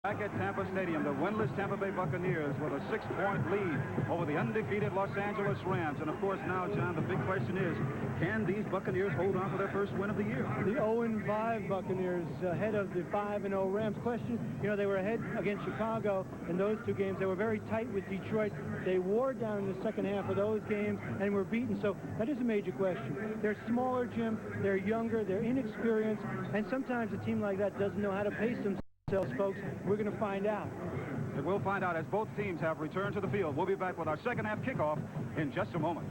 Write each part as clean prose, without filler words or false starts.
Back at Tampa Stadium, the winless Tampa Bay Buccaneers with a 6-point lead over the undefeated Los Angeles Rams. And, of course, now, John, the big question is, can these Buccaneers hold on for their first win of the year? The 0-5 Buccaneers ahead of the 5-0 Rams. Question, they were ahead against Chicago in those two games. They were very tight with Detroit. They wore down in the second half of those games and were beaten. So that is a major question. They're smaller, Jim. They're younger. They're inexperienced. And sometimes a team like that doesn't know how to pace themselves. Folks, we're going to find out. And we'll find out as both teams have returned to the field. We'll be back with our second half kickoff in just a moment.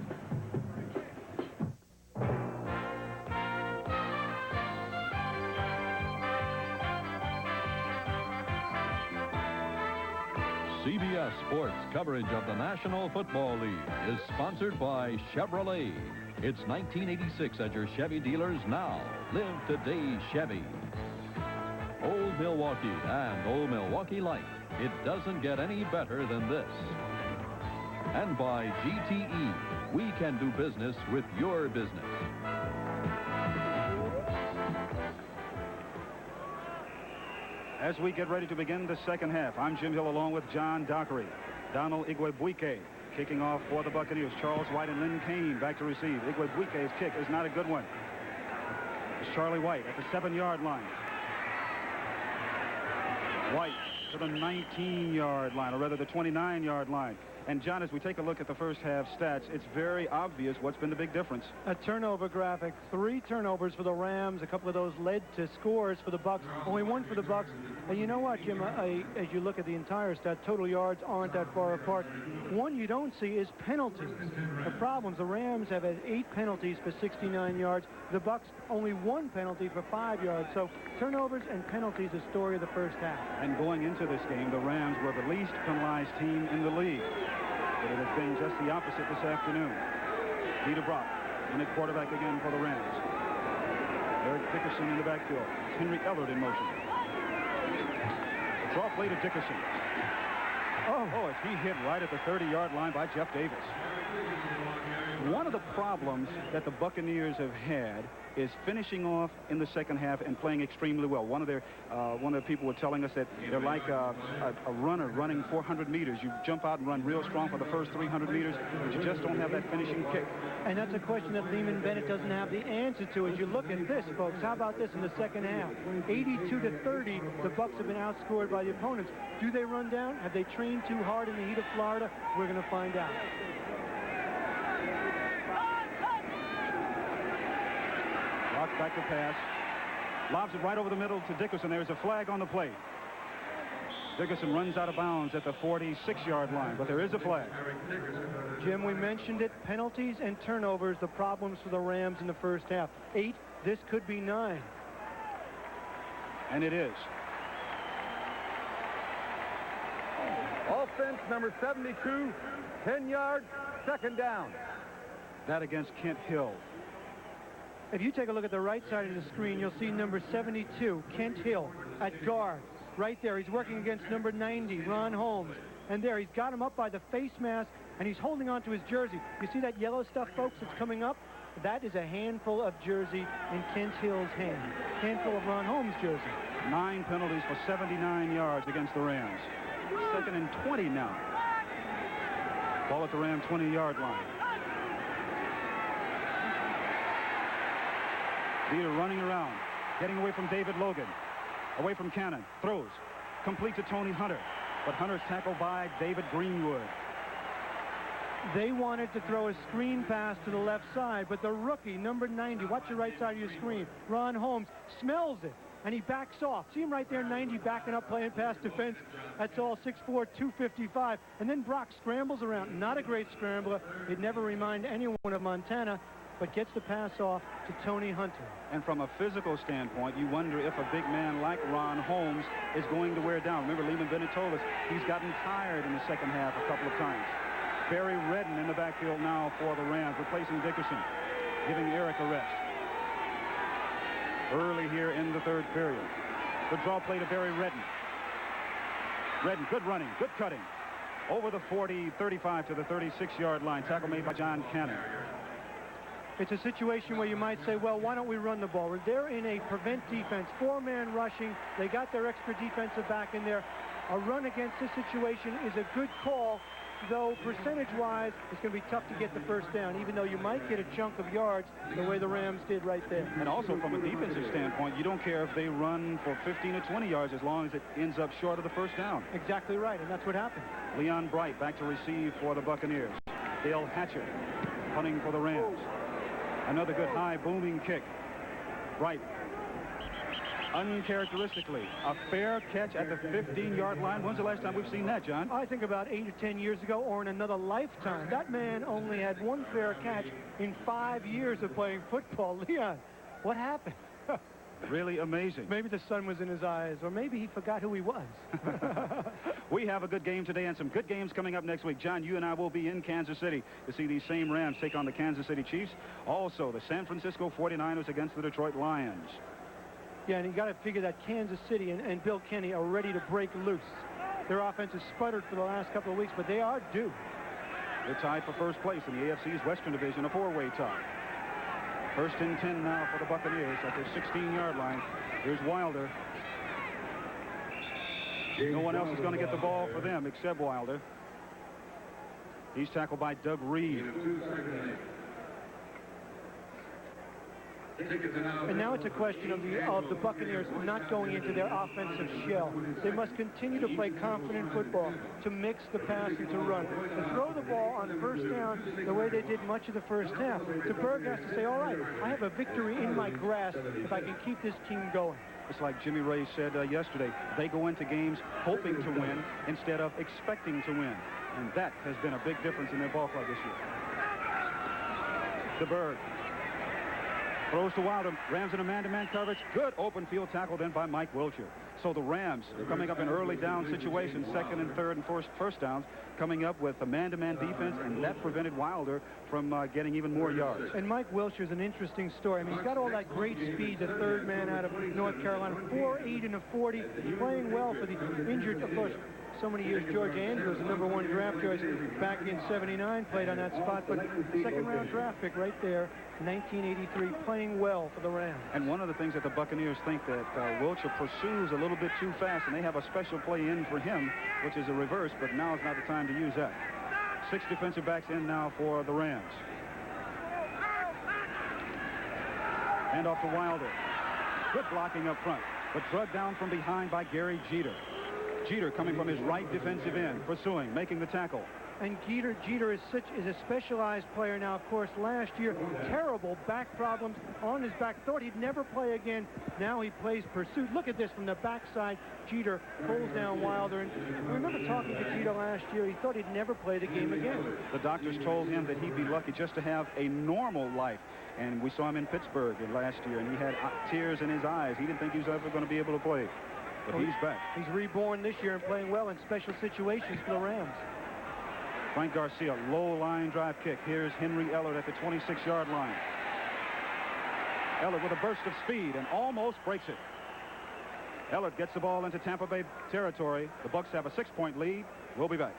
CBS Sports coverage of the National Football League is sponsored by Chevrolet. It's 1986 at your Chevy dealers now. Live today's Chevy. Old Milwaukee and Old Milwaukee Light. It doesn't get any better than this. And by GTE, we can do business with your business. As we get ready to begin the second half, I'm Jim Hill along with John Dockery. Donald Igwebuike kicking off for the Buccaneers. Charles White and Lynn Kane back to receive. Igwebuike's kick is not a good one. It's Charlie White at the 7-yard line. White to the 19-yard line, or rather the 29-yard line. And, John, as we take a look at the first half stats, it's very obvious what's been the big difference. A turnover graphic. 3 turnovers for the Rams. A couple of those led to scores for the Bucs. Only 1 for the Bucs. And you know what, Jim? As you look at the entire stat, total yards aren't that far apart. One you don't see is penalties. The problems, the Rams have had 8 penalties for 69 yards. The Bucs only 1 penalty for 5 yards. So turnovers and penalties, the story of the first half. And going into this game, the Rams were the least penalized team in the league. But it has been just the opposite this afternoon. Peter Brock in at quarterback again for the Rams. Eric Dickerson in the backfield. Henry Ellard in motion. Draw play to Dickerson. Oh, as he hit right at the 30-yard line by Jeff Davis. One of the problems that the Buccaneers have had is finishing off in the second half and playing extremely well. One of the people were telling us that they're like a runner running 400 meters. You jump out and run real strong for the first 300 meters, but you just don't have that finishing kick. And that's a question that Leeman Bennett doesn't have the answer to. As you look at this, folks, how about this in the second half? 82-30, the Bucs have been outscored by the opponents. Do they run down? Have they trained too hard in the heat of Florida? We're going to find out. Back to pass. Lobs it right over the middle to Dickerson. There's a flag on the play. Dickerson runs out of bounds at the 46-yard line, but there is a flag. Jim, we mentioned it. Penalties and turnovers, the problems for the Rams in the first half. 8, this could be 9. And it is. Offense number 72, 10 yards, second down. That against Kent Hill. If you take a look at the right side of the screen, you'll see number 72, Kent Hill, at guard. Right there, he's working against number 90, Ron Holmes. And there, he's got him up by the face mask, and he's holding on to his jersey. You see that yellow stuff, folks, that's coming up? That is a handful of jersey in Kent Hill's hand. Handful of Ron Holmes' jersey. 9 penalties for 79 yards against the Rams. Second and 20 now. Ball at the Ram 20-yard line. Peter running around, getting away from David Logan, away from Cannon, throws, complete to Tony Hunter, but Hunter's tackled by David Greenwood. They wanted to throw a screen pass to the left side, but the rookie, number 90, watch the right side of your screen, Ron Holmes, smells it, and he backs off. See him right there, 90, backing up, playing pass defense. That's all 6'4", 255. And then Brock scrambles around. Not a great scrambler. It never reminded anyone of Montana, but gets the pass off to Tony Hunter. And from a physical standpoint, you wonder if a big man like Ron Holmes is going to wear down. Remember, Leeman Bennett told us he's gotten tired in the second half a couple of times. Barry Redden in the backfield now for the Rams, replacing Dickerson, giving Eric a rest. Early here in the third period. Good draw play to Barry Redden. Redden, good running, good cutting. Over the 40, 35 to the 36-yard line. Tackle made by John Cannon. It's a situation where you might say, well, why don't we run the ball? They're in a prevent defense, 4-man rushing. They got their extra defensive back in there. A run against this situation is a good call, though percentage-wise, it's going to be tough to get the first down, even though you might get a chunk of yards the way the Rams did right there. And also from a defensive standpoint, you don't care if they run for 15 or 20 yards as long as it ends up short of the first down. Exactly right, and that's what happened. Leon Bright back to receive for the Buccaneers. Dale Hatcher punting for the Rams. Another good high booming kick. Bright, uncharacteristically, a fair catch at the 15-yard line. When's the last time we've seen that, John? I think about 8 or 10 years ago, or in another lifetime. That man only had one fair catch in 5 years of playing football. Leon, what happened? Really amazing. Maybe the sun was in his eyes, or maybe he forgot who he was. We have a good game today and some good games coming up next week. John, you and I will be in Kansas City to see these same Rams take on the Kansas City Chiefs. Also, the San Francisco 49ers against the Detroit Lions. Yeah, and you got to figure that Kansas City and Bill Kenny are ready to break loose. Their offense has sputtered for the last couple of weeks, but they are due. They're tied for first place in the AFC's Western Division, a 4-way tie. First and 10 now for the Buccaneers at their 16-yard line. Here's Wilder. No one else is going to get the ball for them except Wilder. He's tackled by Doug Reed. And now it's a question of the Buccaneers not going into their offensive shell. They must continue to play confident football, to mix the pass and to run, to throw the ball on first down the way they did much of the first half. The Berg has to say, all right, I have a victory in my grasp if I can keep this team going. It's like Jimmy Ray said yesterday, they go into games hoping to win instead of expecting to win. And that has been a big difference in their ball club this year. The Berg throws to Wilder. Rams in a man-to-man coverage. Good open field tackle then by Mike Wiltshire. So the Rams are coming up in early down situations, second and third and first downs, coming up with a man-to-man defense, and that prevented Wilder from getting even more yards. And Mike Wiltshire is an interesting story. I mean, he's got all that great speed, the third man out of North Carolina, 4'8" and a 40, playing well for the injured, of course. So many years, George Andrews, the #1 draft choice back in '79, played on that spot, but second-round draft pick right there, 1983, playing well for the Rams. And one of the things that the Buccaneers think that Wiltshire pursues a little bit too fast, and they have a special play in for him, which is a reverse, but now is not the time to use that. 6 defensive backs in now for the Rams. Hand off to Wilder. Good blocking up front, but drugged down from behind by Gary Jeter. Jeter coming from his right defensive end, pursuing, making the tackle. And Jeter is a specialized player now. Of course, last year, terrible back problems on his back. Thought he'd never play again. Now he plays pursuit. Look at this from the backside. Jeter pulls down Wilder. And I remember talking to Jeter last year. He thought he'd never play the game again. The doctors told him that he'd be lucky just to have a normal life. And we saw him in Pittsburgh last year, and he had tears in his eyes. He didn't think he was ever going to be able to play. But he's back. He's reborn this year and playing well in special situations for the Rams. Frank Garcia, low line drive kick. Here's Henry Ellard at the 26-yard line. Ellard with a burst of speed and almost breaks it. Ellard gets the ball into Tampa Bay territory. The Bucs have a 6-point lead. We'll be back.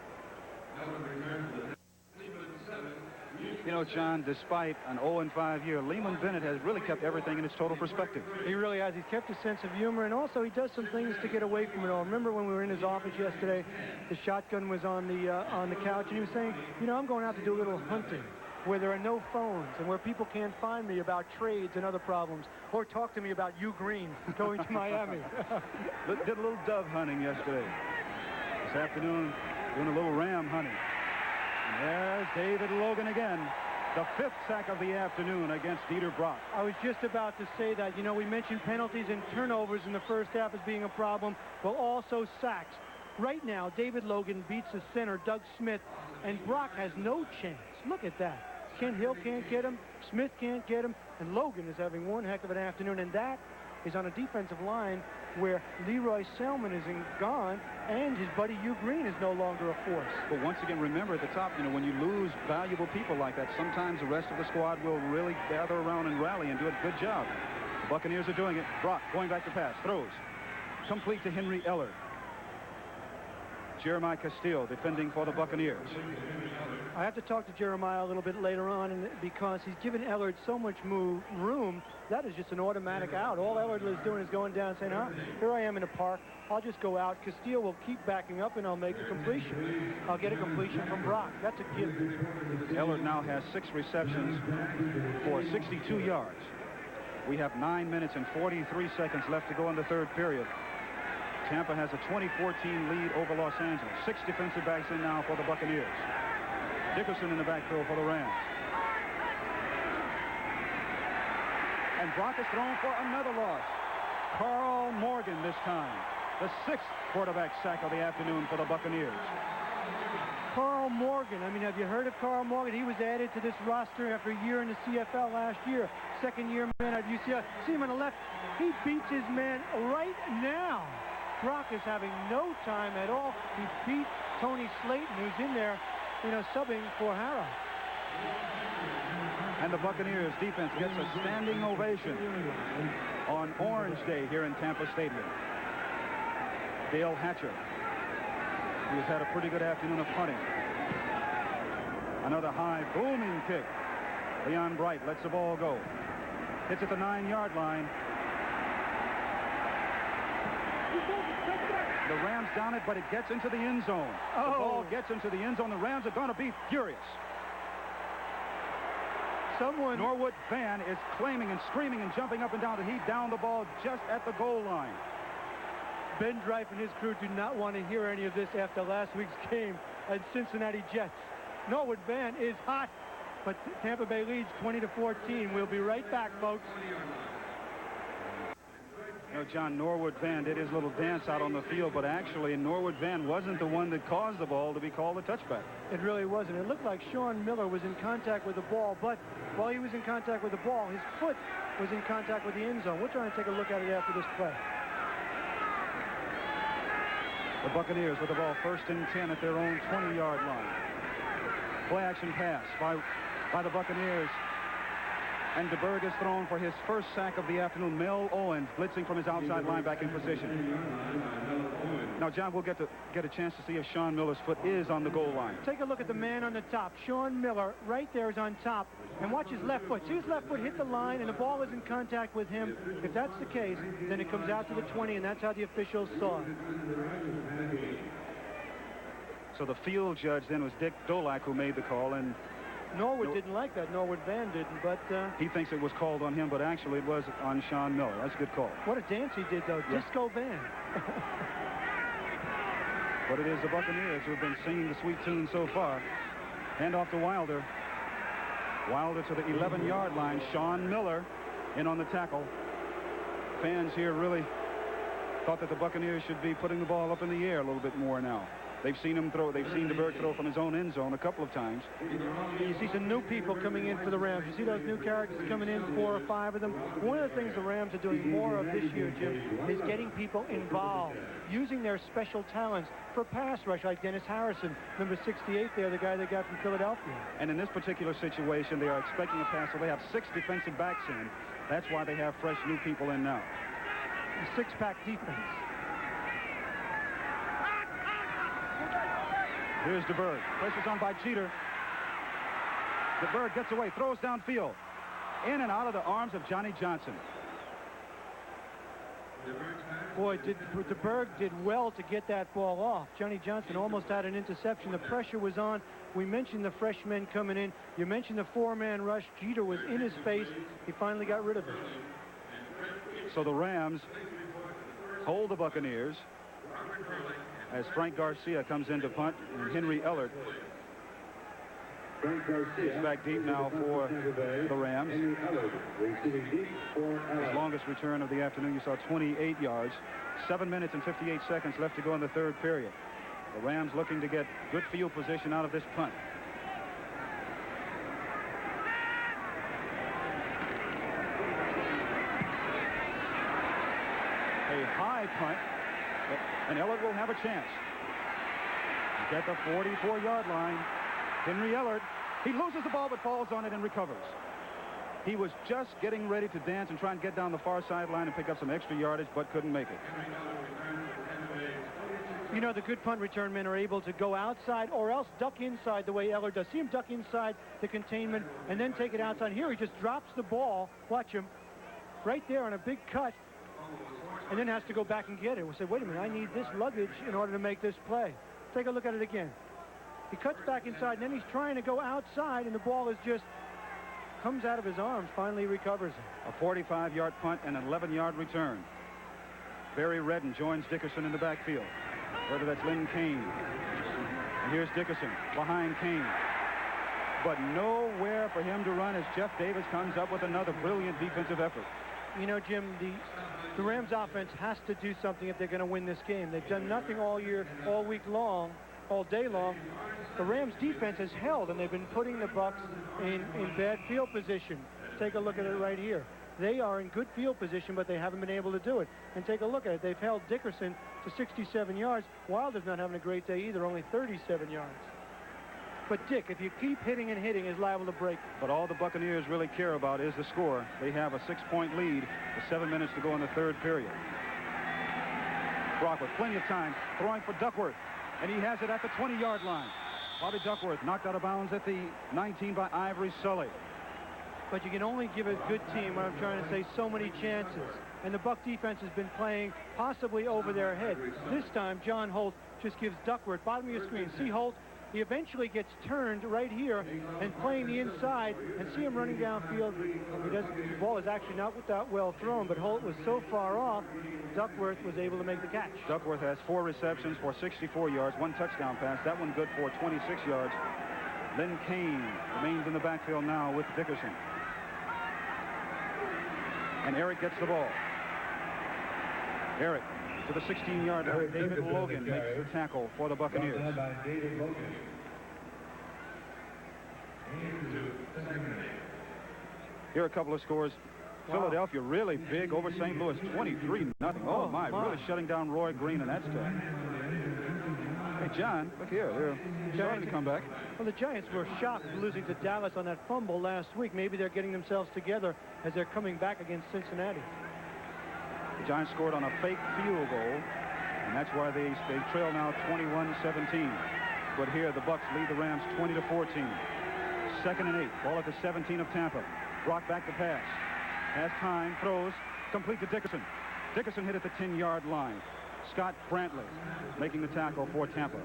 You know, John, despite an 0-5 year, Leeman Bennett has really kept everything in its total perspective. He really has. He's kept a sense of humor, and also he does some things to get away from it all. Remember when we were in his office yesterday, the shotgun was on the couch, and he was saying, you know, I'm going out to do a little hunting where there are no phones and where people can't find me about trades and other problems or talk to me about Hugh Green going to Miami. Did a little dove hunting yesterday. This afternoon, doing a little ram hunting. And there's David Logan again. The 5th sack of the afternoon against Dieter Brock. I was just about to say that. You know, we mentioned penalties and turnovers in the first half as being a problem, but also sacks. Right now, David Logan beats the center, Doug Smith, and Brock has no chance. Look at that. Kent Hill can't get him, Smith can't get him, and Logan is having one heck of an afternoon, and that is on a defensive line where Leroy Selman is gone, and his buddy Hugh Green is no longer a force. But once again, remember at the top, you know, when you lose valuable people like that, sometimes the rest of the squad will really gather around and rally and do a good job. The Buccaneers are doing it. Brock going back to pass, throws. Complete to Henry Ellard. Jeremiah Castile defending for the Buccaneers. I have to talk to Jeremiah a little bit later on, because he's given Ellard so much room. That is just an automatic out. All Ellard is doing is going down and saying, here I am in the park. I'll just go out. Castillo will keep backing up, and I'll make a completion. I'll get a completion from Brock. That's a given. Ellard now has 6 receptions for 62 yards. We have 9 minutes and 43 seconds left to go in the third period. Tampa has a 20-14 lead over Los Angeles. 6 defensive backs in now for the Buccaneers. Dickerson in the backfield for the Rams. And Brock is thrown for another loss. Carl Morgan this time. The 6th quarterback sack of the afternoon for the Buccaneers. Carl Morgan. I mean, have you heard of Carl Morgan? He was added to this roster after a year in the CFL last year. Second-year man at UCLA. See him on the left. He beats his man right now. Brock is having no time at all. He beat Tony Slayton, who's in there, subbing for Harrow. And the Buccaneers defense gets a standing ovation on Orange Day here in Tampa Stadium. Dale Hatcher, who has had a pretty good afternoon of punting. Another high booming kick. Leon Bright lets the ball go. Hits at the 9-yard line. The Rams down it, but it gets into the end zone. The ball gets into the end zone. The Rams are going to be furious. Norwood Van is claiming and screaming and jumping up and down, and he downed the ball just at the goal line. Ben Dreif and his crew do not want to hear any of this after last week's game at Cincinnati Jets. Norwood Van is hot, but Tampa Bay leads 20-14. We'll be right back, folks. John, Norwood Van did his little dance out on the field, but actually Norwood Van wasn't the one that caused the ball to be called a touchback. It really wasn't. It looked like Sean Miller was in contact with the ball, but while he was in contact with the ball, his foot was in contact with the end zone. We'll try and take a look at it after this play. The Buccaneers with the ball 1st and 10 at their own 20-yard line. Play action pass by the Buccaneers. And DeBerg is thrown for his first sack of the afternoon. Mel Owens blitzing from his outside linebacking position. Now, John, we'll get a chance to see if Sean Miller's foot is on the goal line. Take a look at the man on the top. Sean Miller right there is on top. And watch his left foot. See his left foot hit the line, and the ball is in contact with him. If that's the case, then it comes out to the 20, and that's how the officials saw it. So the field judge then was Dick Dolak who made the call, and Norwood didn't like that. Norwood Van didn't, but he thinks it was called on him, but actually it was on Sean Miller. That's a good call. What a dance he did, though. Yeah. Disco Van. But it is the Buccaneers who have been singing the sweet tune so far. Hand off to Wilder. Wilder to the 11-yard line. Sean Miller in on the tackle. Fans here really thought that the Buccaneers should be putting the ball up in the air a little bit more now. They've seen him throw. They've seen DeBerg throw from his own end zone a couple of times. You see some new people coming in for the Rams. You see those new characters coming in, 4 or 5 of them. One of the things the Rams are doing more of this year, Jim, is getting people involved, using their special talents for pass rush, like Dennis Harrison, number 68 there, the guy they got from Philadelphia. And in this particular situation, they are expecting a pass, so they have 6 defensive backs in. That's why they have fresh new people in now. A 6-pack defense. Here's DeBerg. Pressure's on by Jeter. DeBerg gets away, throws downfield. In and out of the arms of Johnny Johnson. Boy, DeBerg did well to get that ball off. Johnny Johnson almost had an interception. The pressure was on. We mentioned the freshmen coming in. You mentioned the 4-man rush. Jeter was in his face. He finally got rid of it. So the Rams hold the Buccaneers as Frank Garcia comes in to punt, and Henry Ellard is back deep now for the Rams. His longest return of the afternoon, you saw 28 yards. 7 minutes and 58 seconds left to go in the third period. The Rams looking to get good field position out of this punt. A high punt, and Ellard will have a chance. He's at the 44-yard line. Henry Ellard, he loses the ball but falls on it and recovers. He was just getting ready to dance and try and get down the far sideline and pick up some extra yardage, but couldn't make it. You know, the good punt return men are able to go outside or else duck inside the way Eller does. See him duck inside the containment and then take it outside. Here he just drops the ball. Watch him. Right there on a big cut. And then has to go back and get it. We said, wait a minute, I need this luggage in order to make this play. Take a look at it again. He cuts back inside, and then he's trying to go outside, and the ball is just comes out of his arms, finally recovers it. A 45-yard punt and an 11-yard return. Barry Redden joins Dickerson in the backfield. Whether that's Lynn Kane. And here's Dickerson behind Kane. But nowhere for him to run as Jeff Davis comes up with another brilliant defensive effort. You know, Jim, the Rams offense has to do something if they're going to win this game. They've done nothing all year, all week long, all day long. The Rams defense has held, and they've been putting the Bucs in bad field position. Take a look at it right here. They are in good field position, but they haven't been able to do it. And take a look at it. They've held Dickerson to 67 yards. Wilder's not having a great day either, only 37 yards. But Dick, if you keep hitting and hitting, is liable to break. But all the Buccaneers really care about is the score. They have a 6-point lead with 7 minutes to go in the third period. Brock with plenty of time, throwing for Duckworth. And he has it at the 20-yard line. Bobby Duckworth knocked out of bounds at the 19 by Ivory Sully. But you can only give a good team, what I'm trying to say, so many chances. And the Buck defense has been playing possibly over their head. This time, John Holt just gives Duckworth, bottom of your screen. See Holt? He eventually gets turned right here and playing the inside, and see him running downfield. The ball is actually not that well thrown, but Holt was so far off, Duckworth was able to make the catch. Duckworth has 4 receptions for 64 yards, 1 touchdown pass. That one good for 26 yards. Lynn Kane remains in the backfield now with Dickerson. And Eric gets the ball. Eric to the 16-yard line. David Logan makes the tackle for the Buccaneers. Here are a couple of scores. Wow. Philadelphia really big over St. Louis, 23-0. Oh, my, really shutting down Roy Green, and that's tough. Hey, John, look here. They're starting to come back. Well, the Giants were shocked losing to Dallas on that fumble last week. Maybe they're getting themselves together as they're coming back against Cincinnati. The Giants scored on a fake field goal, and that's why they trail now 21-17. But here the Bucs lead the Rams 20-14. 2nd and 8. Ball at the 17 of Tampa. Brock back to pass. Has time, throws, complete to Dickerson. Dickerson hit at the 10-yard line. Scott Brantley making the tackle for Tampa.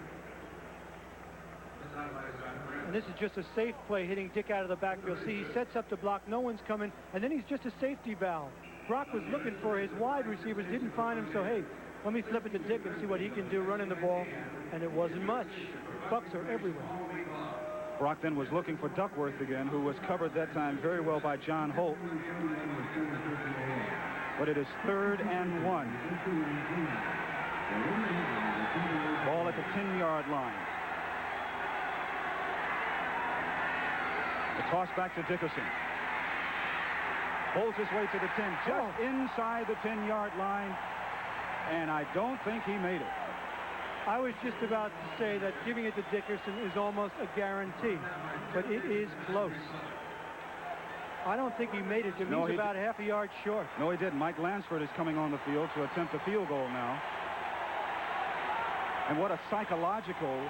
And this is just a safe play, hitting Dick out of the backfield. See, he sets up to block. No one's coming, and then he's just a safety valve. Brock was looking for his wide receivers, didn't find him, so hey, let me flip it to Dick and see what he can do running the ball. And it wasn't much. Bucs are everywhere. Brock then was looking for Duckworth again, who was covered that time very well by John Holt. But it is 3rd and 1. Ball at the 10-yard line. The toss back to Dickerson. Holds his way to the 10, just inside the 10-yard line. And I don't think he made it. I was just about to say that giving it to Dickerson is almost a guarantee, but it is close. I don't think he made it. He's about half a yard short. No, he didn't. Mike Lansford is coming on the field to attempt a field goal now. And what a psychological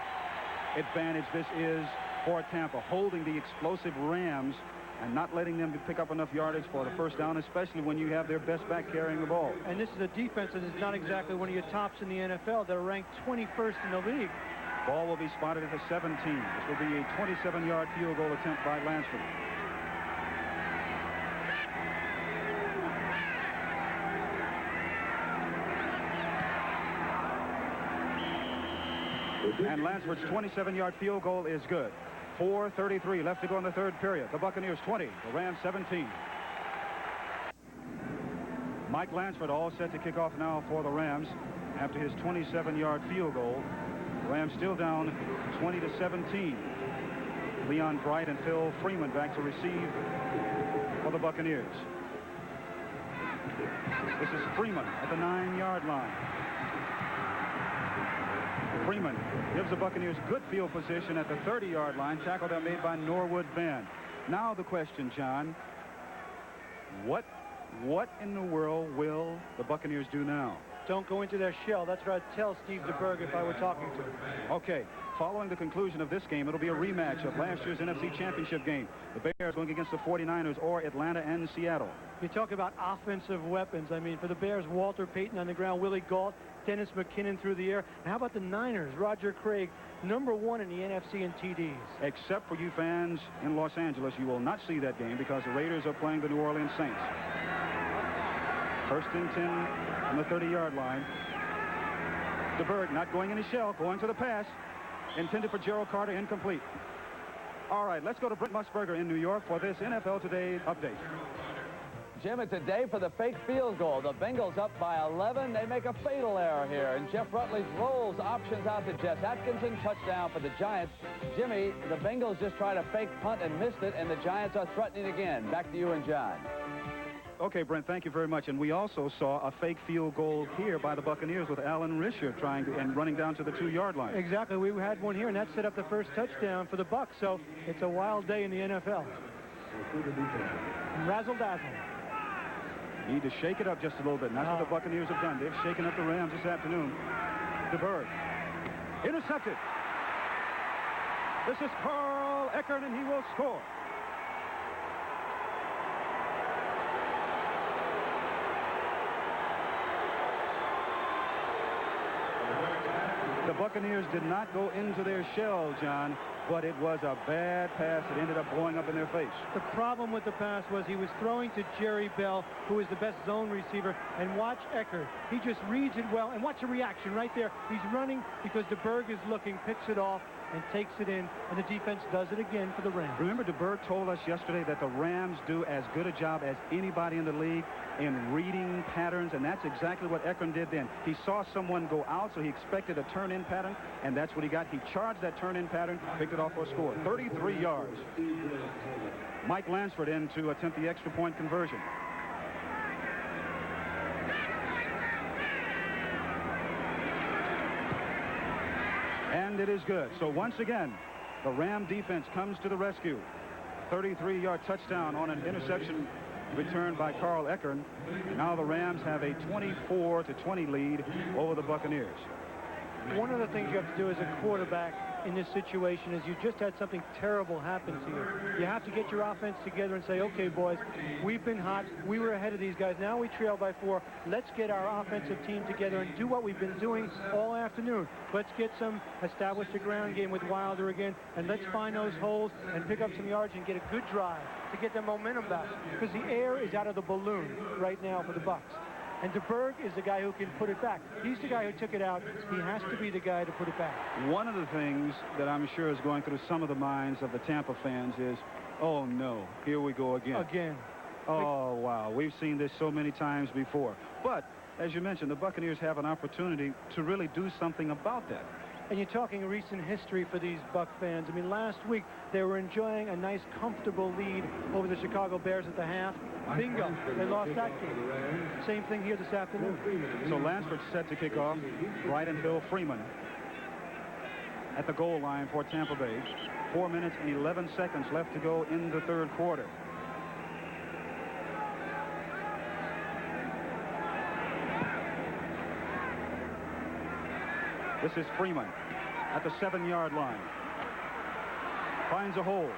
advantage this is for Tampa, holding the explosive Rams and not letting them pick up enough yardage for the first down, especially when you have their best back carrying the ball. And this is a defense that is not exactly one of your tops in the NFL. They're ranked 21st in the league. Ball will be spotted at the 17. This will be a 27-yard field goal attempt by Lansford. And Lansford's 27-yard field goal is good. 4:33 left to go in the third period. The Buccaneers 20, the Rams 17. Mike Lansford all set to kick off now for the Rams after his 27-yard field goal. The Rams still down 20-17. Leon Bright and Phil Freeman back to receive for the Buccaneers. This is Freeman at the 9-yard line. Freeman gives the Buccaneers good field position at the 30-yard line. Tackle that made by Norwood Ben. Now the question, John, what in the world will the Buccaneers do now? don't go into their shell. That's what I'd tell Steve DeBerg if I were talking to him. Okay, following the conclusion of this game, it'll be a rematch of last year's NFC Championship game. The Bears going against the 49ers or Atlanta and Seattle. You talk about offensive weapons. I mean, for the Bears, Walter Payton on the ground, Willie Gault, Dennis McKinnon through the air. And how about the Niners? Roger Craig, #1 in the NFC in TDs. Except for you fans in Los Angeles, you will not see that game because the Raiders are playing the New Orleans Saints. 1st and 10 on the 30-yard line. DeBerg not going in his shell, going to the pass. Intended for Gerald Carter, incomplete. All right, let's go to Brent Musburger in New York for this NFL Today update. Jim, it's a day for the fake field goal. The Bengals up by 11. They make a fatal error here, and Jeff Rutledge rolls options out to Jess Atkinson. Touchdown for the Giants. Jimmy, the Bengals just tried a fake punt and missed it, and the Giants are threatening again. Back to you and John. Okay, Brent, thank you very much. And we also saw a fake field goal here by the Buccaneers with Alan Risher trying to, and running down to the 2-yard line. Exactly. We had one here, and that set up the first touchdown for the Bucs. So it's a wild day in the NFL. Razzle-dazzle. Need to shake it up just a little bit. And that's what the Buccaneers have done. They've shaken up the Rams this afternoon. DeBerg. Intercepted. This is Carl Ekern, and he will score. The Buccaneers did not go into their shell, John, but it was a bad pass. It ended up blowing up in their face. The problem with the pass was he was throwing to Jerry Bell, who is the best zone receiver, and watch Ekern. He just reads it well, and watch the reaction right there. He's running because DeBerg is looking, picks it off, and takes it in, and the defense does it again for the Rams. Remember, DeBerg told us yesterday that the Rams do as good a job as anybody in the league in reading patterns, and that's exactly what Ekern did then. He saw someone go out, so he expected a turn-in pattern, and that's what he got. He charged that turn-in pattern, picked it off for a score. 33 yards. Mike Lansford in to attempt the extra point conversion. And it is good. So once again, the Ram defense comes to the rescue. 33-yard touchdown on an interception returned by Carl Ekern. Now the Rams have a 24-20 lead over the Buccaneers. One of the things you have to do as a quarterback in this situation is you just had something terrible happen to you. You have to get your offense together and say, okay, boys, we've been hot. We were ahead of these guys. Now we trail by 4. Let's get our offensive team together and do what we've been doing all afternoon. Let's establish a ground game with Wilder again, and let's find those holes and pick up some yards and get a good drive to get the momentum back, because the air is out of the balloon right now for the Bucs. And DeBerg is the guy who can put it back. He's the guy who took it out. He has to be the guy to put it back. One of the things that I'm sure is going through some of the minds of the Tampa fans is, oh, no, here we go again. Again. Oh, wow. We've seen this so many times before. But, as you mentioned, the Buccaneers have an opportunity to really do something about that. And you're talking recent history for these Buc fans. I mean, last week they were enjoying a nice, comfortable lead over the Chicago Bears at the half. Bingo, they lost that game. Same thing here this afternoon. So Lansford set to kick off right until Freeman at the goal line for Tampa Bay. 4 minutes and 11 seconds left to go in the third quarter. This is Freeman at the 7-yard line. Finds a hole.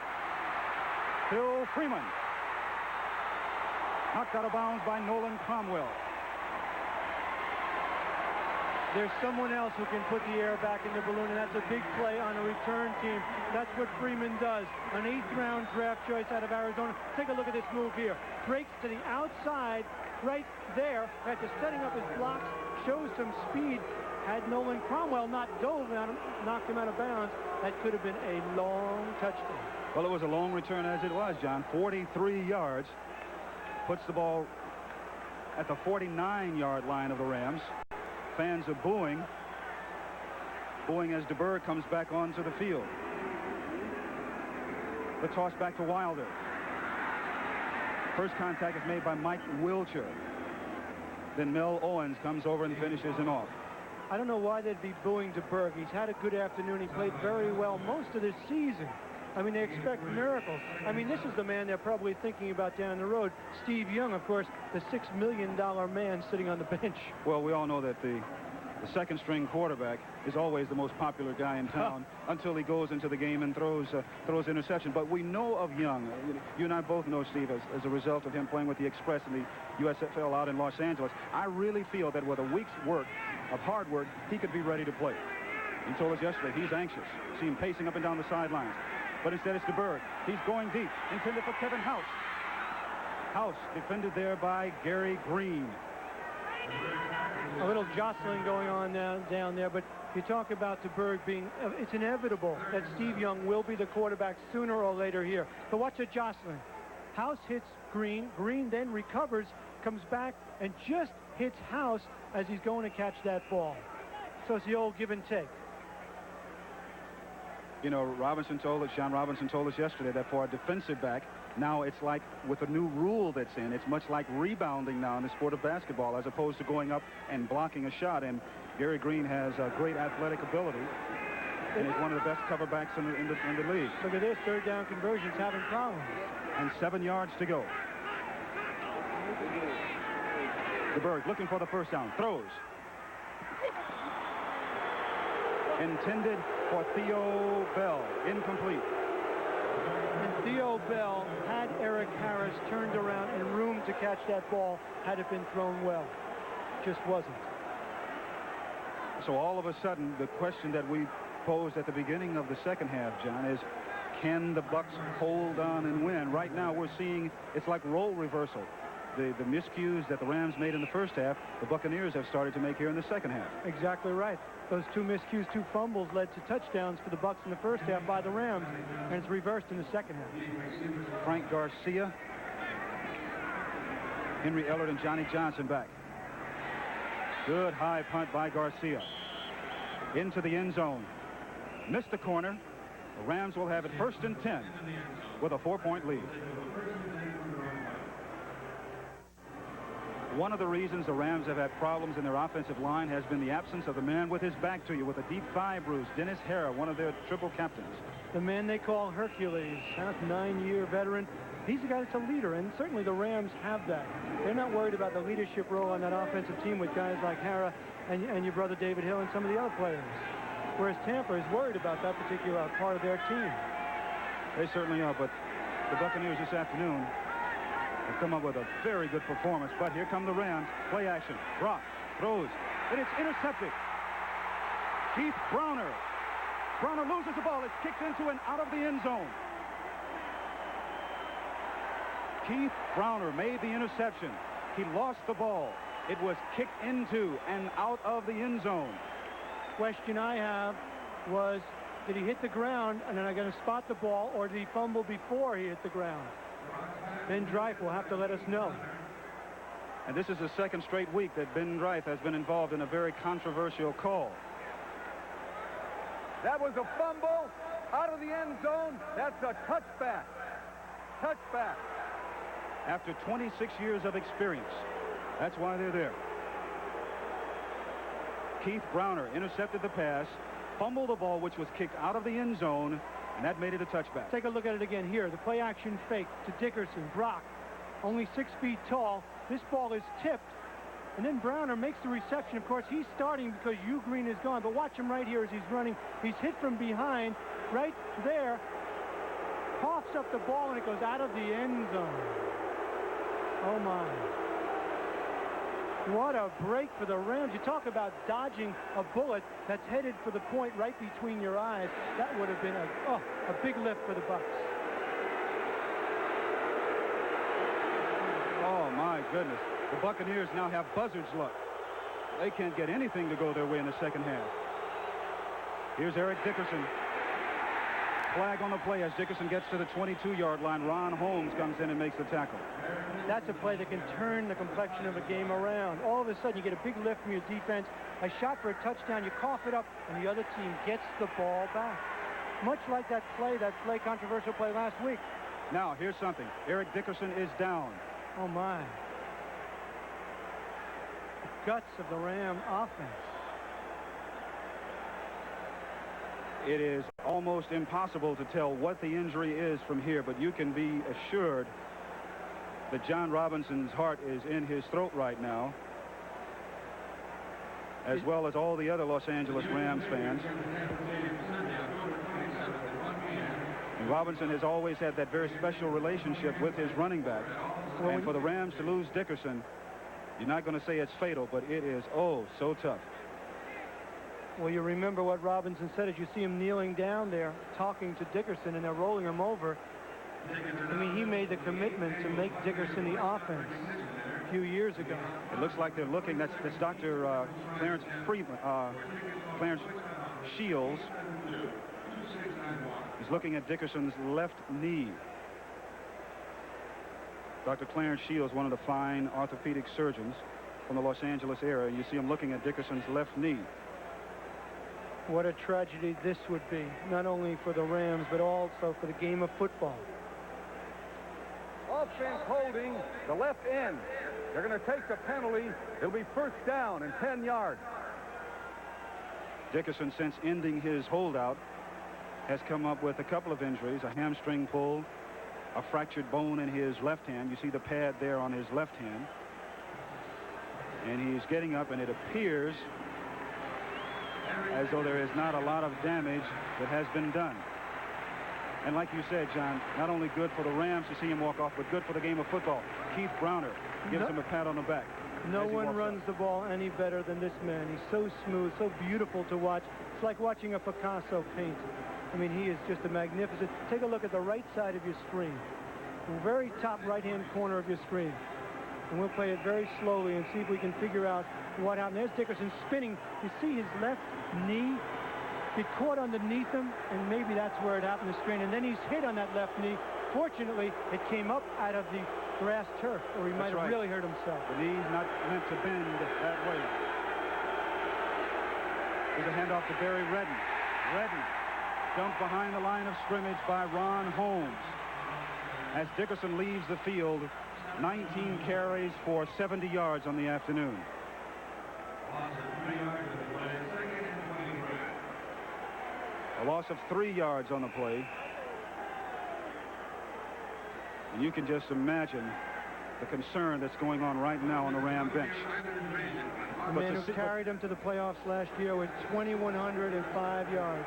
Phil Freeman. Knocked out of bounds by Nolan Cromwell. There's someone else who can put the air back in the balloon, and that's a big play on a return team. That's what Freeman does. An 8th-round draft choice out of Arizona. Take a look at this move here. Breaks to the outside right there after setting up his blocks. Shows some speed. Had Nolan Cromwell not dove out, knocked him out of bounds, that could have been a long touchdown. Well, it was a long return as it was, John. 43 yards. Puts the ball at the 49-yard line of the Rams. Fans are booing. Booing as DeBerg comes back onto the field. The toss back to Wilder. First contact is made by Mike Wilcher. Then Mel Owens comes over and finishes him off. I don't know why they'd be booing DeBerg. He's had a good afternoon. He played very well most of this season. I mean, they expect miracles. I mean, this is the man they're probably thinking about down the road. Steve Young, of course, the $6 million man sitting on the bench. Well, we all know that the second-string quarterback is always the most popular guy in town until he goes into the game and throws interception. But we know of Young. You and I both know, Steve, as a result of him playing with the Express in the USFL out in Los Angeles. I really feel that with a week's work of hard work, he could be ready to play. He told us yesterday he's anxious. See him pacing up and down the sidelines. But instead it's DeBerg. He's going deep. Intended for Kevin House. House defended there by Gary Green. A little jostling going on down there, but you talk about DeBerg being, it's inevitable that Steve Young will be the quarterback sooner or later here. But watch the jostling. House hits Green. Green then recovers, comes back, and just hits House as he's going to catch that ball. So it's the old give and take. You know, Sean Robinson told us yesterday that for a defensive back, now it's like with a new rule that's in, it's much like rebounding now in the sport of basketball as opposed to going up and blocking a shot. And Gary Green has a great athletic ability. And he's one of the best cover backs in the league. Look at this, third down conversions having problems. And 7 yards to go. DeBerg looking for the first down. Throws. Intended for Theo Bell. Incomplete. And Theo Bell had Eric Harris turned around and room to catch that ball had it been thrown well. Just wasn't. So all of a sudden, the question that we posed at the beginning of the second half, John, is can the Bucs hold on and win? Right now we're seeing it's like role reversal. The miscues that the Rams made in the first half, the Buccaneers have started to make here in the second half. Exactly right. Those two miscues, two fumbles led to touchdowns for the Bucs in the first half by the Rams, and it's reversed in the second half. Frank Garcia, Henry Ellard, and Johnny Johnson back. Good high punt by Garcia. Into the end zone. Missed the corner. The Rams will have it 1st and 10 with a 4-point lead. One of the reasons the Rams have had problems in their offensive line has been the absence of the man with his back to you with a deep thigh bruise, Dennis Hara, one of their triple captains. The man they call Hercules, a 9-year veteran. He's a guy that's a leader, and certainly the Rams have that. They're not worried about the leadership role on that offensive team with guys like Hara and your brother David Hill and some of the other players. Whereas Tampa is worried about that particular part of their team. They certainly are, but the Buccaneers this afternoon have come up with a very good performance. But here come the Rams. Play action. Brock throws, and it's intercepted. Keith Browner. Browner loses the ball. It's kicked into and out of the end zone. Keith Browner made the interception. He lost the ball. It was kicked into and out of the end zone. Question I have was, did he hit the ground and then I'm going to spot the ball, or did he fumble before he hit the ground? Ben Dreif will have to let us know. And this is the second straight week that Ben Dreif has been involved in a very controversial call. That was a fumble out of the end zone. That's a touchback. Touchback. After 26 years of experience, that's why they're there. Keith Browner intercepted the pass, fumbled the ball, which was kicked out of the end zone, and that made it a touchback. Take a look at it again here. The play action fake to Dickerson. Brock, only 6 feet tall. This ball is tipped, and then Browner makes the reception. Of course, he's starting because Hugh Green is gone, but watch him right here as he's running. He's hit from behind, right there, coughs up the ball, and it goes out of the end zone. Oh, my. What a break for the Rams. You talk about dodging a bullet that's headed for the point right between your eyes. That would have been a big lift for the Bucs. Oh, my goodness. The Buccaneers now have buzzard's luck. They can't get anything to go their way in the second half. Here's Eric Dickerson. Flag on the play as Dickerson gets to the 22-yard line. Ron Holmes comes in and makes the tackle. That's a play that can turn the complexion of a game around. All of a sudden, you get a big lift from your defense, a shot for a touchdown, you cough it up, and the other team gets the ball back. Much like that controversial play last week. Now, here's something. Eric Dickerson is down. Oh, my. The guts of the Ram offense. It is almost impossible to tell what the injury is from here, but you can be assured that John Robinson's heart is in his throat right now, as well as all the other Los Angeles Rams fans. And Robinson has always had that very special relationship with his running back. And for the Rams to lose Dickerson, you're not going to say it's fatal, but it is, oh, so tough. Well, you remember what Robinson said as you see him kneeling down there talking to Dickerson, and they're rolling him over. I mean, he made the commitment to make Dickerson the offense a few years ago. It looks like they're looking. That's Dr. Clarence Shields. He's looking at Dickerson's left knee. Dr. Clarence Shields, one of the fine orthopedic surgeons from the Los Angeles area. You see him looking at Dickerson's left knee. What a tragedy this would be, not only for the Rams, but also for the game of football. Offense holding the left end. They're going to take the penalty. It'll be first down and 10 yards. Dickerson, since ending his holdout, has come up with a couple of injuries, a hamstring pull, a fractured bone in his left hand. You see the pad there on his left hand. And he's getting up, and it appears as though there is not a lot of damage that has been done. And like you said, John, not only good for the Rams to see him walk off, but good for the game of football. Keith Browner gives him a pat on the back. No one runs the ball any better than this man. He's so smooth, so beautiful to watch. It's like watching a Picasso paint. I mean, he is just a magnificent. Take a look at the right side of your screen, the very top right-hand corner of your screen. And we'll play it very slowly and see if we can figure out what happened. There's Dickerson spinning. You see his left knee get caught underneath him, and maybe that's where it happened to strain. And then he's hit on that left knee. Fortunately, it came up out of the grass turf, or he might have really hurt himself. The knee's not meant to bend that way. There's a handoff to Barry Redden. Redden dumped behind the line of scrimmage by Ron Holmes. As Dickerson leaves the field, 19 carries for 70 yards on the afternoon. A loss of 3 yards on the play. And you can just imagine the concern that's going on right now on the Ram bench. The man who carried him to the playoffs last year with 2,105 yards.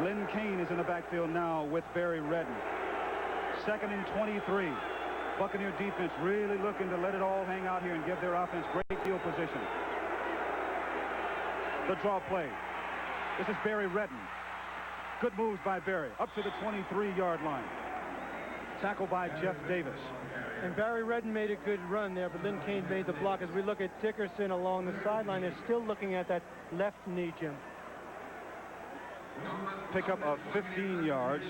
Lynn Kane is in the backfield now with Barry Redden. 2nd and 23. Buccaneer defense really looking to let it all hang out here and give their offense great field position. The draw play. This is Barry Redden. Good moves by Barry. Up to the 23-yard line. Tackled by Jeff Davis. And Barry Redden made a good run there, but Lynn Kane made the block. As we look at Dickerson along the sideline, they're still looking at that left knee, Jim. Pickup of 15 yards.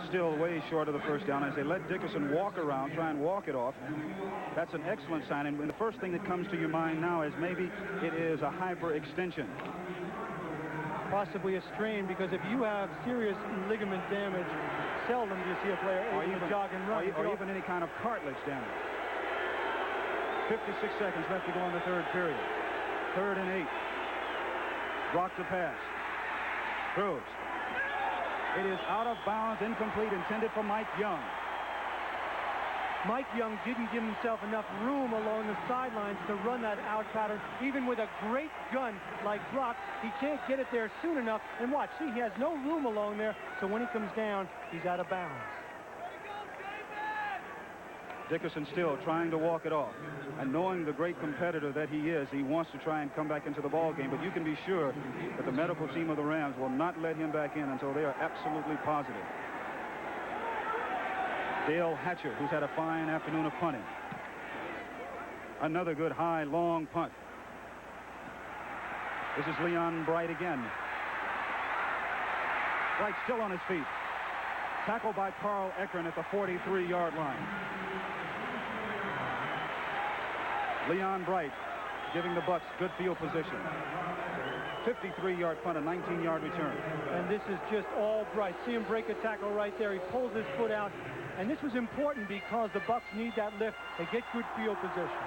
Still way short of the first down as they let Dickerson walk around, try and walk it off. That's an excellent sign. And the first thing that comes to your mind now is maybe it is a hyperextension. Possibly a strain, because if you have serious ligament damage, seldom do you see a player able to jog and run. Or even any kind of cartilage damage. 56 seconds left to go in the third period. 3rd and 8. Block the pass. Throws. It is out of bounds, incomplete, intended for Mike Young. Mike Young didn't give himself enough room along the sidelines to run that out pattern. Even with a great gun like Brock, he can't get it there soon enough. And watch, see, he has no room along there, so when he comes down, he's out of bounds. Dickerson still trying to walk it off. And knowing the great competitor that he is, he wants to try and come back into the ball game. But you can be sure that the medical team of the Rams will not let him back in until they are absolutely positive. Dale Hatcher, who's had a fine afternoon of punting. Another good high, long punt. This is Leon Bright again. Bright still on his feet. Tackled by Carl Ekern at the 43-yard line. Leon Bright giving the Bucs good field position. 53-yard punt, a 19-yard return. And this is just all Bright. See him break a tackle right there. He pulls his foot out. And this was important because the Bucs need that lift. They get good field position.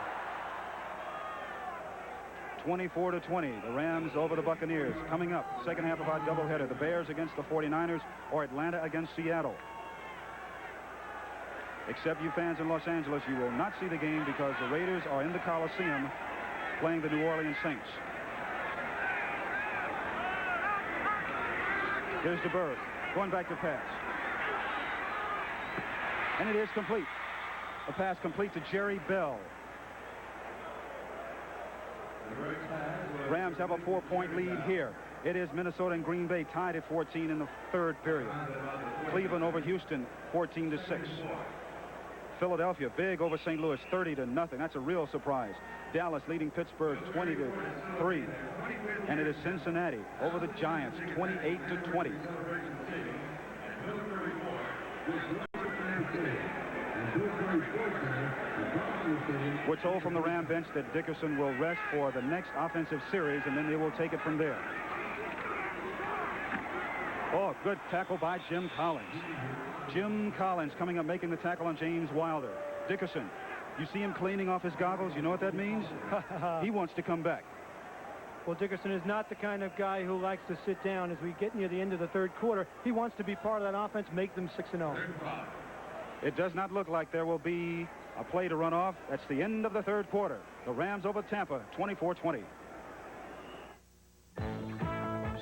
24-20. The Rams over the Buccaneers. Coming up, second half of our doubleheader. The Bears against the 49ers or Atlanta against Seattle. Except you fans in Los Angeles, you will not see the game because the Raiders are in the Coliseum playing the New Orleans Saints. Here's DeBerg going back to pass. And it is complete. A pass complete to Jerry Bell. Rams have a 4-point lead here. It is Minnesota and Green Bay tied at 14 in the third period. Cleveland over Houston 14-6. Philadelphia big over St. Louis 30-0. That's a real surprise. Dallas leading Pittsburgh 20-3. And it is Cincinnati over the Giants 28-20. We're told from the Ram bench that Dickerson will rest for the next offensive series, and then they will take it from there. Oh, good tackle by Jim Collins. Jim Collins coming up, making the tackle on James Wilder. Dickerson, you see him cleaning off his goggles. You know what that means? He wants to come back. Well, Dickerson is not the kind of guy who likes to sit down. As we get near the end of the third quarter, he wants to be part of that offense, make them 6-0. It does not look like there will be a play to run off. That's the end of the third quarter. The Rams over Tampa, 24-20.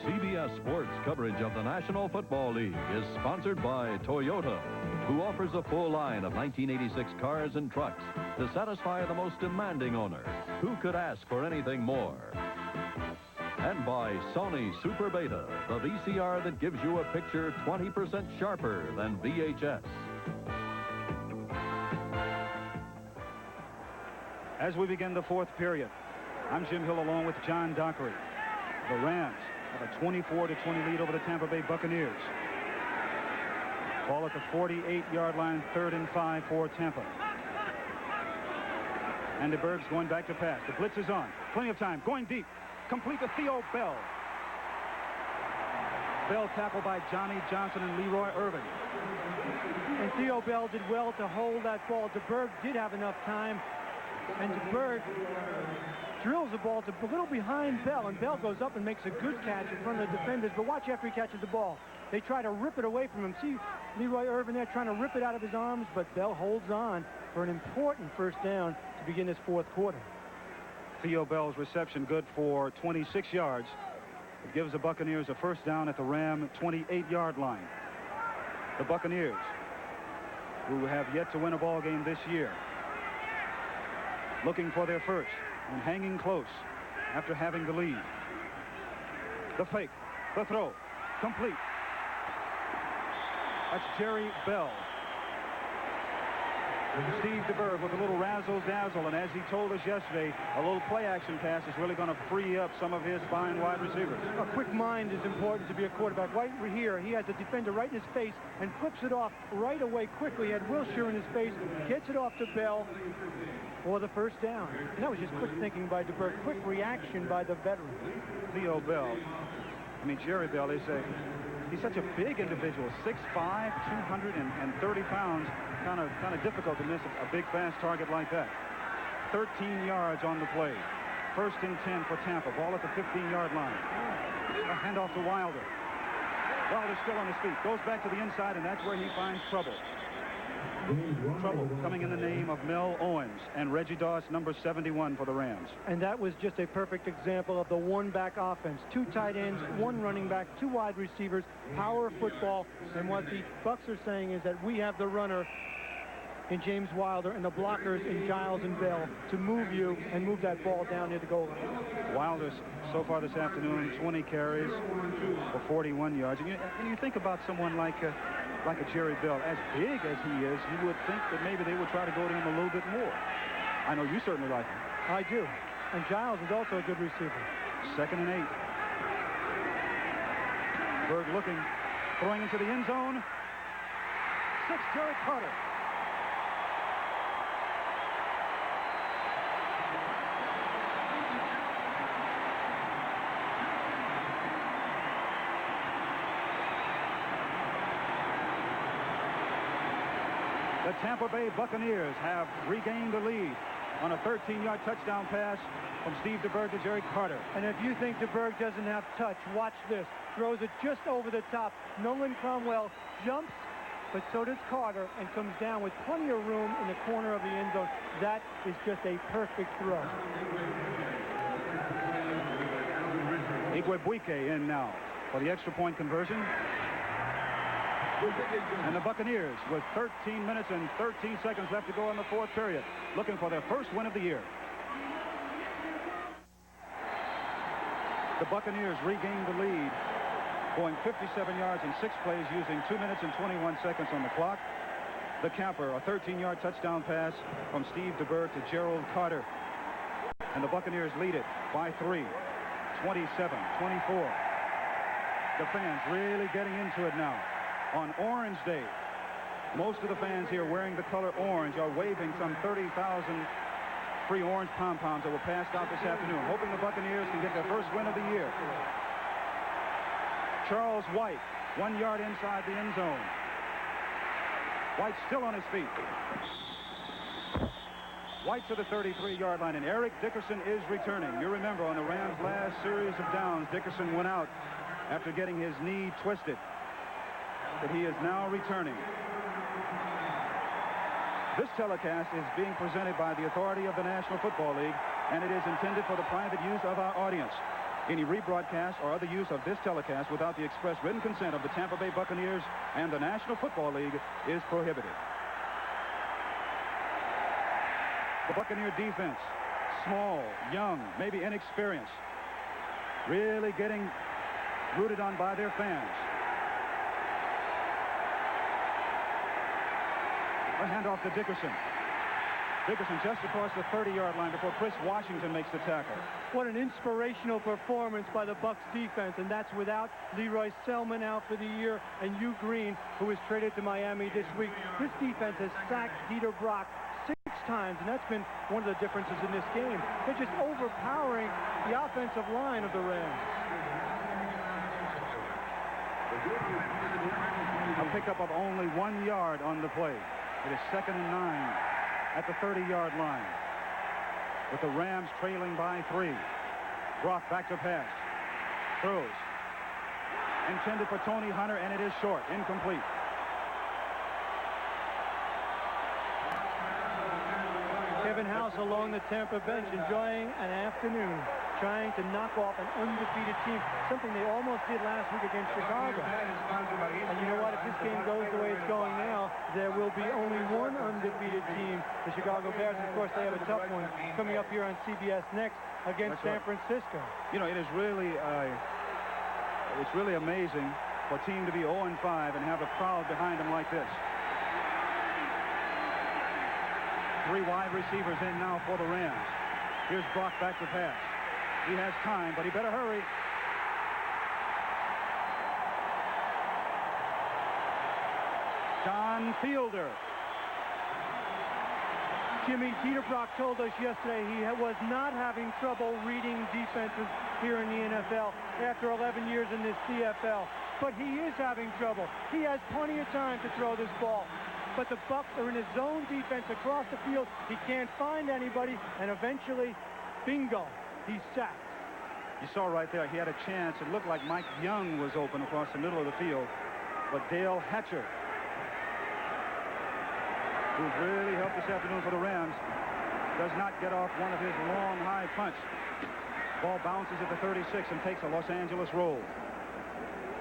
CBS Sports coverage of the National Football League is sponsored by Toyota, who offers a full line of 1986 cars and trucks to satisfy the most demanding owner. Who could ask for anything more? And by Sony Super Beta, the VCR that gives you a picture 20% sharper than VHS. As we begin the fourth period, I'm Jim Hill along with John Dockery. The Rams have a 24-20 lead over the Tampa Bay Buccaneers. Ball at the 48-yard line, 3rd and 5 for Tampa. And DeBerg's going back to pass. The blitz is on. Plenty of time. Going deep. Complete to Theo Bell. Bell tackled by Johnny Johnson and Leroy Irvin. And Theo Bell did well to hold that ball. DeBerg did have enough time. And DeBerg drills the ball to a little behind Bell, and Bell goes up and makes a good catch in front of the defenders. But watch after he catches the ball. They try to rip it away from him. See Leroy Irvin there trying to rip it out of his arms, but Bell holds on for an important first down to begin this fourth quarter. Theo Bell's reception good for 26 yards. It gives the Buccaneers a first down at the Ram 28-yard line. The Buccaneers, who have yet to win a ball game this year, looking for their first and hanging close after having the lead. The fake, the throw, complete. That's Jerry Bell. Steve DeBerg with a little razzle-dazzle, and as he told us yesterday, a little play-action pass is really going to free up some of his fine wide receivers. A quick mind is important to be a quarterback. Right here, he has the defender right in his face and flips it off right away quickly. He had Wilshire in his face, gets it off to Bell for the first down. And that was just quick thinking by DeBerg, quick reaction by the veteran. Theo Bell, Jerry Bell, he's such a big individual, 6'5", 230 pounds. Kind of difficult to miss a big, fast target like that. 13 yards on the play. 1st and 10 for Tampa. Ball at the 15-yard line. A handoff to Wilder. Wilder's still on his feet. Goes back to the inside, and that's where he finds trouble. Trouble coming in the name of Mel Owens and Reggie Doss, number 71 for the Rams. And that was just a perfect example of the one-back offense. 2 tight ends, 1 running back, 2 wide receivers, power football. And what the Bucs are saying is that we have the runner in James Wilder and the blockers in Giles and Bell to move you and move that ball down near the goal line. Wilder's so far this afternoon, 20 carries for 41 yards. And you think about someone like a Jerry Bell, as big as he is, you would think that maybe they would try to go to him a little bit more. I know you certainly like him. I do. And Giles is also a good receiver. 2nd and 8. Berg looking, throwing into the end zone. 6, Jerry Carter. The Tampa Bay Buccaneers have regained the lead. on a 13-yard touchdown pass from Steve DeBerg to Jerry Carter. And if you think DeBerg doesn't have touch, watch this. Throws it just over the top. Nolan Cromwell jumps, but so does Carter, and comes down with plenty of room in the corner of the end zone. That is just a perfect throw. Igwebuike in now for the extra point conversion. And the Buccaneers with 13 minutes and 13 seconds left to go in the fourth period, looking for their first win of the year. The Buccaneers regained the lead, going 57 yards in 6 plays using 2 minutes and 21 seconds on the clock. The camper, a 13-yard touchdown pass from Steve DeBerg to Gerald Carter. And the Buccaneers lead it by 3, 27-24. The fans really getting into it now. On Orange Day, most of the fans here wearing the color orange are waving some 30,000 free orange pom-poms that were passed out this afternoon, hoping the Buccaneers can get their first win of the year. Charles White, 1 yard inside the end zone. White still on his feet. White to the 33-yard line, and Eric Dickerson is returning. You remember on the Rams' last series of downs, Dickerson went out after getting his knee twisted. But he is now returning. This telecast is being presented by the authority of the National Football League, and it is intended for the private use of our audience. Any rebroadcast or other use of this telecast without the express written consent of the Tampa Bay Buccaneers and the National Football League is prohibited. The Buccaneer defense, small, young, maybe inexperienced, really getting rooted on by their fans. A handoff to Dickerson. Dickerson just across the 30-yard line before Chris Washington makes the tackle. What an inspirational performance by the Bucs defense, and that's without Leroy Selman out for the year and Hugh Green, who was traded to Miami this week. This defense has sacked Dieter Brock 6 times, and that's been one of the differences in this game. They're just overpowering the offensive line of the Rams. A pickup of only 1 yard on the play. It is 2nd and 9 at the 30-yard line, with the Rams trailing by 3. Brock back to pass. Throws. Intended for Tony Hunter, and it is short. Incomplete. Kevin House along the Tampa bench, enjoying an afternoon, trying to knock off an undefeated team, something they almost did last week against Chicago. And you know what? If this game goes the way it's going now, there will be only one undefeated team, the Chicago Bears. And of course, they have a tough one coming up here on CBS next against San Francisco. You know, it is really, it's really amazing for a team to be 0-5 and have a crowd behind them like this. 3 wide receivers in now for the Rams. Here's Brock back to pass. He has time, but he better hurry. John Fielder. Jimmy, Dieter Brock told us yesterday he was not having trouble reading defenses here in the NFL after 11 years in this CFL. But he is having trouble. He has plenty of time to throw this ball. But the Bucs are in a zone defense across the field. He can't find anybody, and eventually, bingo, he's sacked. You saw right there, he had a chance. It looked like Mike Young was open across the middle of the field. But Dale Hatcher, who's really helped this afternoon for the Rams, does not get off one of his long, high punts. Ball bounces at the 36 and takes a Los Angeles roll.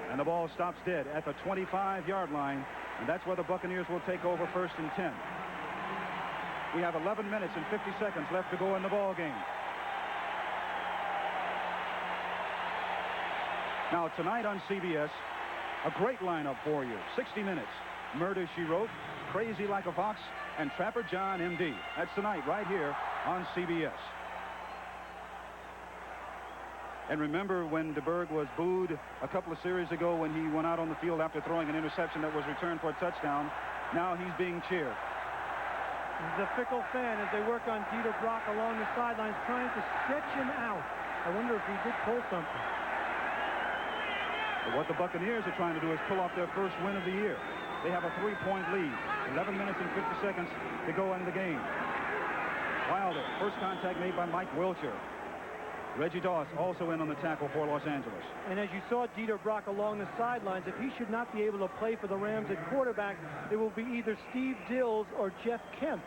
And the ball stops dead at the 25-yard line. And that's where the Buccaneers will take over 1st and 10. We have 11 minutes and 50 seconds left to go in the ball game. Now tonight on CBS, a great lineup for you. 60 Minutes, Murder, She Wrote, Crazy Like a Fox, and Trapper John, MD. That's tonight right here on CBS. And remember when DeBerg was booed a couple of series ago when he went out on the field after throwing an interception that was returned for a touchdown. Now he's being cheered. He's a fickle fan as they work on Dieter Brock along the sidelines, trying to stretch him out. I wonder if he did pull something. But what the Buccaneers are trying to do is pull off their first win of the year. They have a 3-point lead. 11 minutes and 50 seconds to go in the game. Wilder, first contact made by Mike Wilcher. Reggie Doss also in on the tackle for Los Angeles. And as you saw Dieter Brock along the sidelines, if he should not be able to play for the Rams at quarterback, it will be either Steve Dills or Jeff Kemp.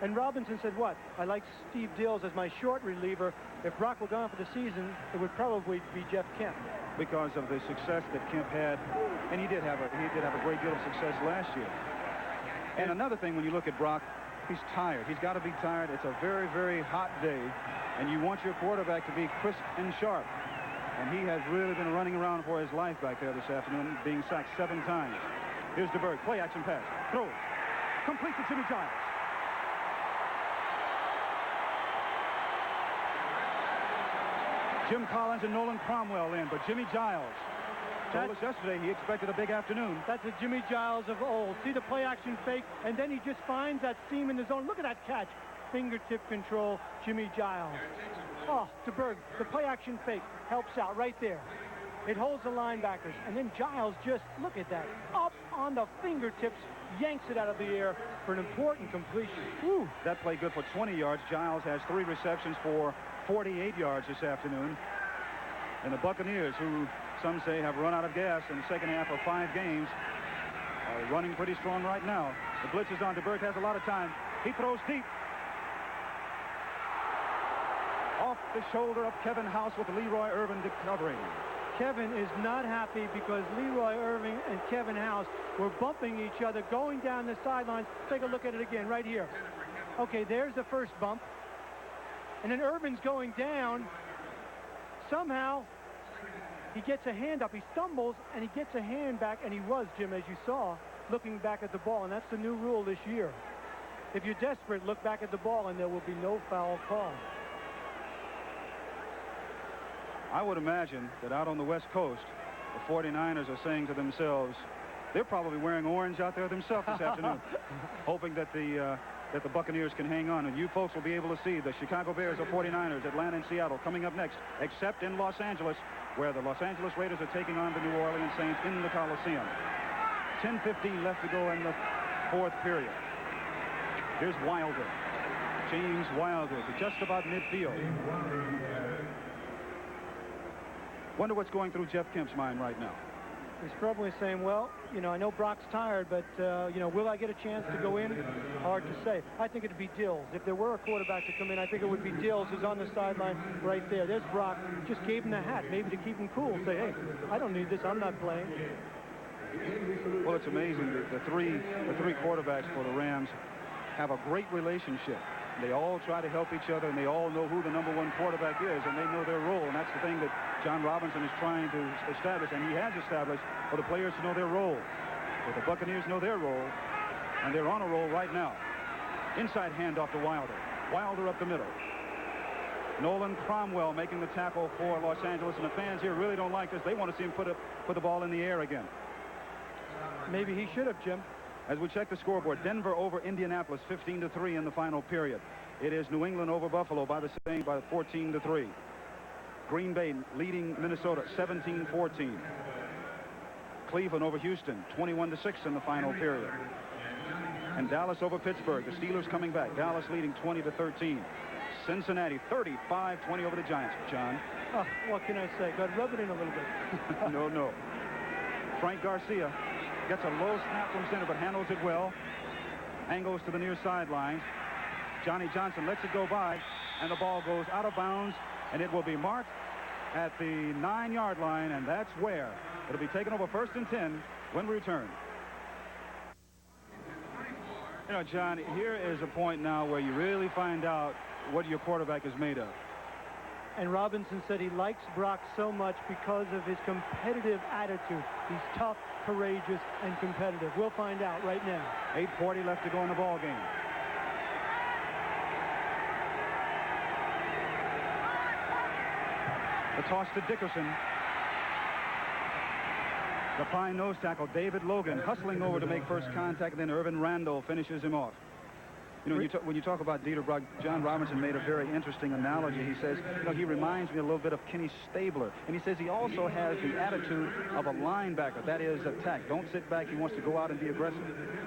And Robinson said, what? I like Steve Dills as my short reliever. If Brock were gone for the season, it would probably be Jeff Kemp. Because of the success that Kemp had, and he did have a great deal of success last year. And another thing, when you look at Brock, he's tired. He's got to be tired. It's a very, very hot day, and you want your quarterback to be crisp and sharp. And he has really been running around for his life back there this afternoon, being sacked 7 times. Here's DeBerg, play action pass, throws, complete to Jimmy Giles. Jim Collins and Nolan Cromwell in, but Jimmy Giles told us yesterday he expected a big afternoon. That's the Jimmy Giles of old. See the play action fake, and then he just finds that seam in the zone. Look at that catch. Fingertip control, Jimmy Giles. Oh, DeBerg, the play action fake helps out right there. It holds the linebackers, and then Giles just, look at that, up on the fingertips, yanks it out of the air for an important completion. Woo. That play good for 20 yards. Giles has 3 receptions for 48 yards this afternoon. And the Buccaneers, who some say have run out of gas in the second half of 5 games, are running pretty strong right now. The blitz is on. DeBerg has a lot of time. He throws deep. Off the shoulder of Kevin House with Leroy Irvin covering. Kevin is not happy because Leroy Irvin and Kevin House were bumping each other going down the sidelines. Take a look at it again right here. Okay, there's the first bump. And then Irvin's going down. Somehow, he gets a hand up. He stumbles, and he gets a hand back, and he was, Jim, as you saw, looking back at the ball, and that's the new rule this year. If you're desperate, look back at the ball, and there will be no foul call. I would imagine that out on the West Coast, the 49ers are saying to themselves, they're probably wearing orange out there themselves this afternoon, hoping that the Buccaneers can hang on. And you folks will be able to see the Chicago Bears, the 49ers, Atlanta, and Seattle coming up next, except in Los Angeles, where the Los Angeles Raiders are taking on the New Orleans Saints in the Coliseum. 10:15 left to go in the 4th period. Here's Wilder. James Wilder to just about midfield. Wonder what's going through Jeff Kemp's mind right now. He's probably saying, well, you know, I know Brock's tired, but, you know, will I get a chance to go in? Hard to say. I think it'd be Dills. If there were a quarterback to come in, I think it would be Dills, who's on the sideline right there. There's Brock. Just gave him the hat, maybe to keep him cool. Say, hey, I don't need this. I'm not playing. Well, it's amazing. The three quarterbacks for the Rams have a great relationship. They all try to help each other, and they all know who the #1 quarterback is, and they know their role. And that's the thing that John Robinson is trying to establish, and he has established, for the players to know their role. But the Buccaneers know their role, and they're on a roll right now. Inside handoff to Wilder. Wilder up the middle. Nolan Cromwell making the tackle for Los Angeles, and the fans here really don't like this. They want to see him put the ball in the air again. Maybe he should have, Jim. As we check the scoreboard, Denver over Indianapolis 15-3 in the final period. It is New England over Buffalo by 14-3. Green Bay leading Minnesota 17-14. Cleveland over Houston 21-6 in the final period. And Dallas over Pittsburgh. The Steelers coming back. Dallas leading 20-13. Cincinnati 35-20 over the Giants. John. Oh, what can I say? Got to rub it in a little bit. No. Frank Garcia gets a low snap from center, but handles it well. Angles to the near sideline. Johnny Johnson lets it go by, and the ball goes out of bounds, and it will be marked at the 9-yard line, and that's where it'll be taken over 1st and 10 when we return. You know, John, here is a point now where you really find out what your quarterback is made of. And Robinson said he likes Brock so much because of his competitive attitude. He's tough, courageous, and competitive. We'll find out right now. 8:40 left to go in the ball game. The toss to Dickerson. The fine nose tackle, David Logan, hustling over to make first contact, and then Irvin Randall finishes him off. You know, when you talk about Dieter Brock, John Robinson made a very interesting analogy. He says, you know, he reminds me a little bit of Kenny Stabler. And he says he also has the attitude of a linebacker. That is, attack. Don't sit back. He wants to go out and be aggressive.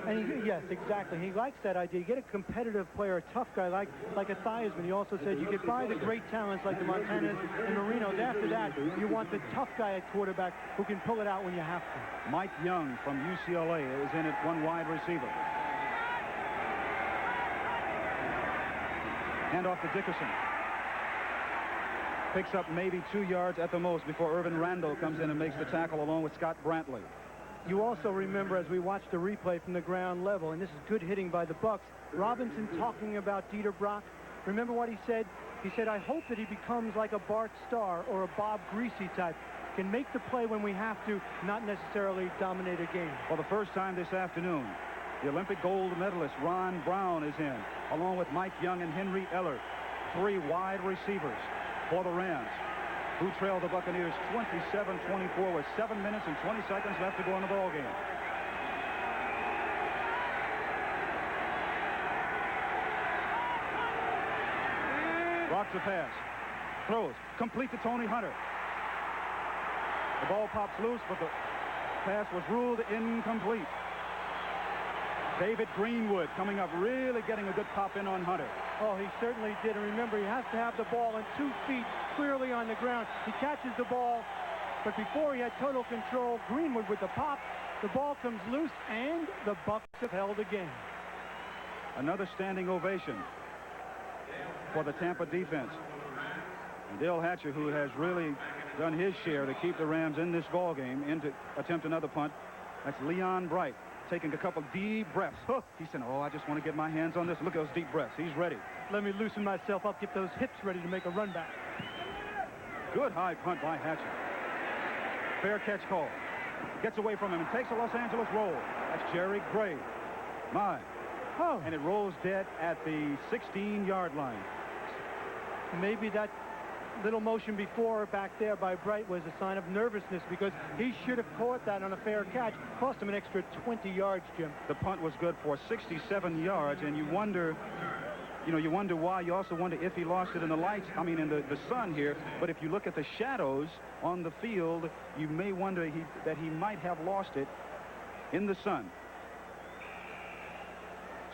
And yes, exactly. He likes that idea. You get a competitive player, a tough guy like a Theismann. He also said you get by the great talents like the Montanas and Marinos. After that, you want the tough guy at quarterback who can pull it out when you have to. Mike Young from UCLA is in at one wide receiver. Hand off to Dickerson. Picks up maybe 2 yards at the most before Irvin Randall comes in and makes the tackle along with Scott Brantley. You also remember, as we watched the replay from the ground level, and this is good hitting by the Bucs, Robinson talking about Dieter Brock. Remember what he said? He said, I hope that he becomes like a Bart Starr or a Bob Greasy type. Can make the play when we have to, not necessarily dominate a game. For the first time this afternoon, the Olympic gold medalist Ron Brown is in, along with Mike Young and Henry Eller, 3 wide receivers for the Rams, who trail the Buccaneers 27-24 with 7 minutes and 20 seconds left to go in the ball game. Rocks the pass, throws, complete to Tony Hunter. The ball pops loose, but the pass was ruled incomplete. David Greenwood coming up, really getting a good pop in on Hunter. Oh, he certainly did. And remember, he has to have the ball in 2 feet clearly on the ground. He catches the ball, but before he had total control, Greenwood with the pop, the ball comes loose, and the Bucs have held the game. Another standing ovation for the Tampa defense. And Dale Hatcher, who has really done his share to keep the Rams in this ball game, and to attempt another punt. That's Leon Bright, taking a couple deep breaths. He said, oh, I just want to get my hands on this. Look at those deep breaths. He's ready. Let me loosen myself up, get those hips ready to make a run back. Good high punt by Hatcher. Fair catch call. Gets away from him and takes a Los Angeles roll. That's Jerry Gray. My. Oh. And it rolls dead at the 16-yard line. Maybe that little motion before back there by Bright was a sign of nervousness, because he should have caught that on a fair catch. Cost him an extra 20 yards, Jim. The punt was good for 67 yards, and you wonder, you wonder why. You also wonder if he lost it in the lights, in the sun here. But if you look at the shadows on the field, you may wonder that he might have lost it in the sun.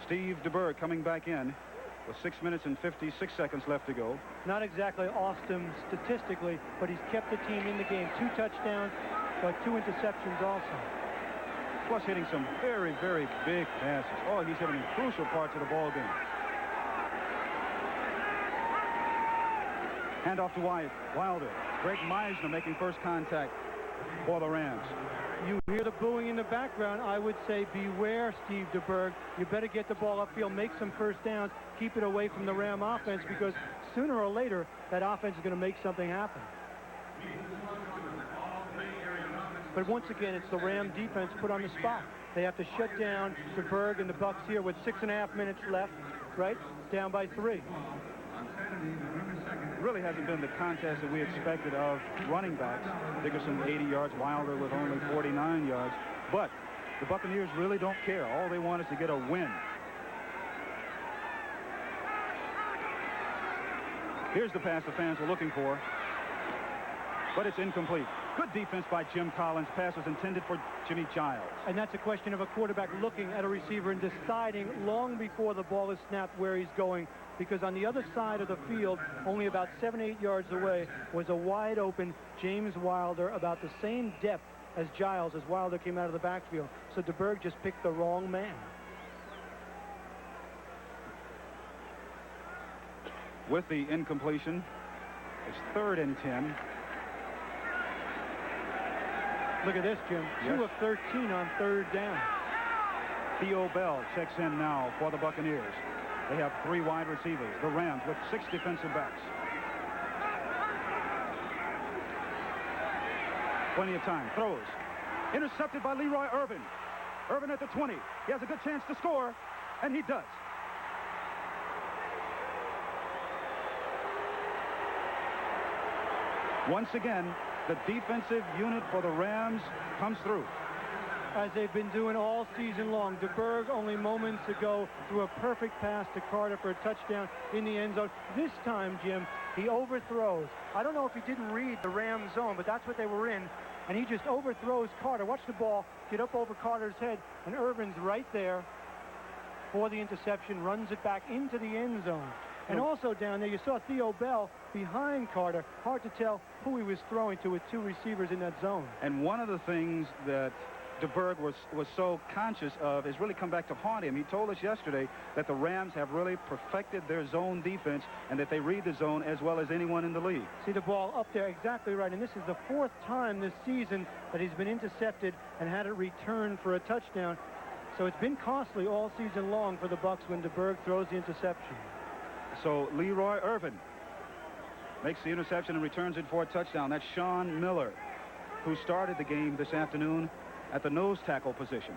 Steve DeBerg coming back in with 6 minutes and 56 seconds left to go. Not exactly awesome statistically, but he's kept the team in the game. 2 touchdowns, but 2 interceptions also. Plus hitting some very, very big passes. Oh, he's hitting crucial parts of the ball game. Hand off to Wilder. Greg Meisner making first contact for the Rams. You hear the booing in the background. I would say beware, Steve DeBerg. You better get the ball upfield, make some first downs, keep it away from the Ram offense, because sooner or later that offense is going to make something happen. But once again, it's the Ram defense put on the spot. They have to shut down DeBerg and the Bucs here with 6.5 minutes left, right? Down by 3. Really hasn't been the contest that we expected of running backs. Dickerson 80 yards, Wilder with only 49 yards. But the Buccaneers really don't care. All they want is to get a win. Here's the pass the fans were looking for, but it's incomplete. Good defense by Jim Collins. Pass was intended for Jimmy Giles. And that's a question of a quarterback looking at a receiver and deciding long before the ball is snapped where he's going, because on the other side of the field, only about 7-8 yards away, was a wide open James Wilder, about the same depth as Giles as Wilder came out of the backfield. So DeBerg just picked the wrong man. With the incompletion, it's 3rd and 10. Look at this, Jim. Yes. 2 of 13 on 3rd down. Theo Bell checks in now for the Buccaneers. They have 3 wide receivers. The Rams with 6 defensive backs. Plenty of time. Throws. Intercepted by Leroy Irvin. Irvin at the 20. He has a good chance to score, and he does. Once again, the defensive unit for the Rams comes through. as they've been doing all season long. DeBerg only moments ago threw a perfect pass to Carter for a touchdown in the end zone. This time, Jim, he overthrows. I don't know if he didn't read the Rams zone, but that's what they were in. And he just overthrows Carter. Watch the ball get up over Carter's head, and Irvin's right there for the interception, runs it back into the end zone. And also down there, you saw Theo Bell behind Carter. Hard to tell who he was throwing to with two receivers in that zone. And one of the things that DeBerg was so conscious of is really come back to haunt him. He told us yesterday that the Rams have really perfected their zone defense and that they read the zone as well as anyone in the league. See the ball up there, exactly right. And this is the 4th time this season that he's been intercepted and had it returned for a touchdown. So it's been costly all season long for the Bucs when DeBerg throws the interception. So Leroy Irvin makes the interception and returns it for a touchdown. That's Sean Miller, who started the game this afternoon at the nose tackle position.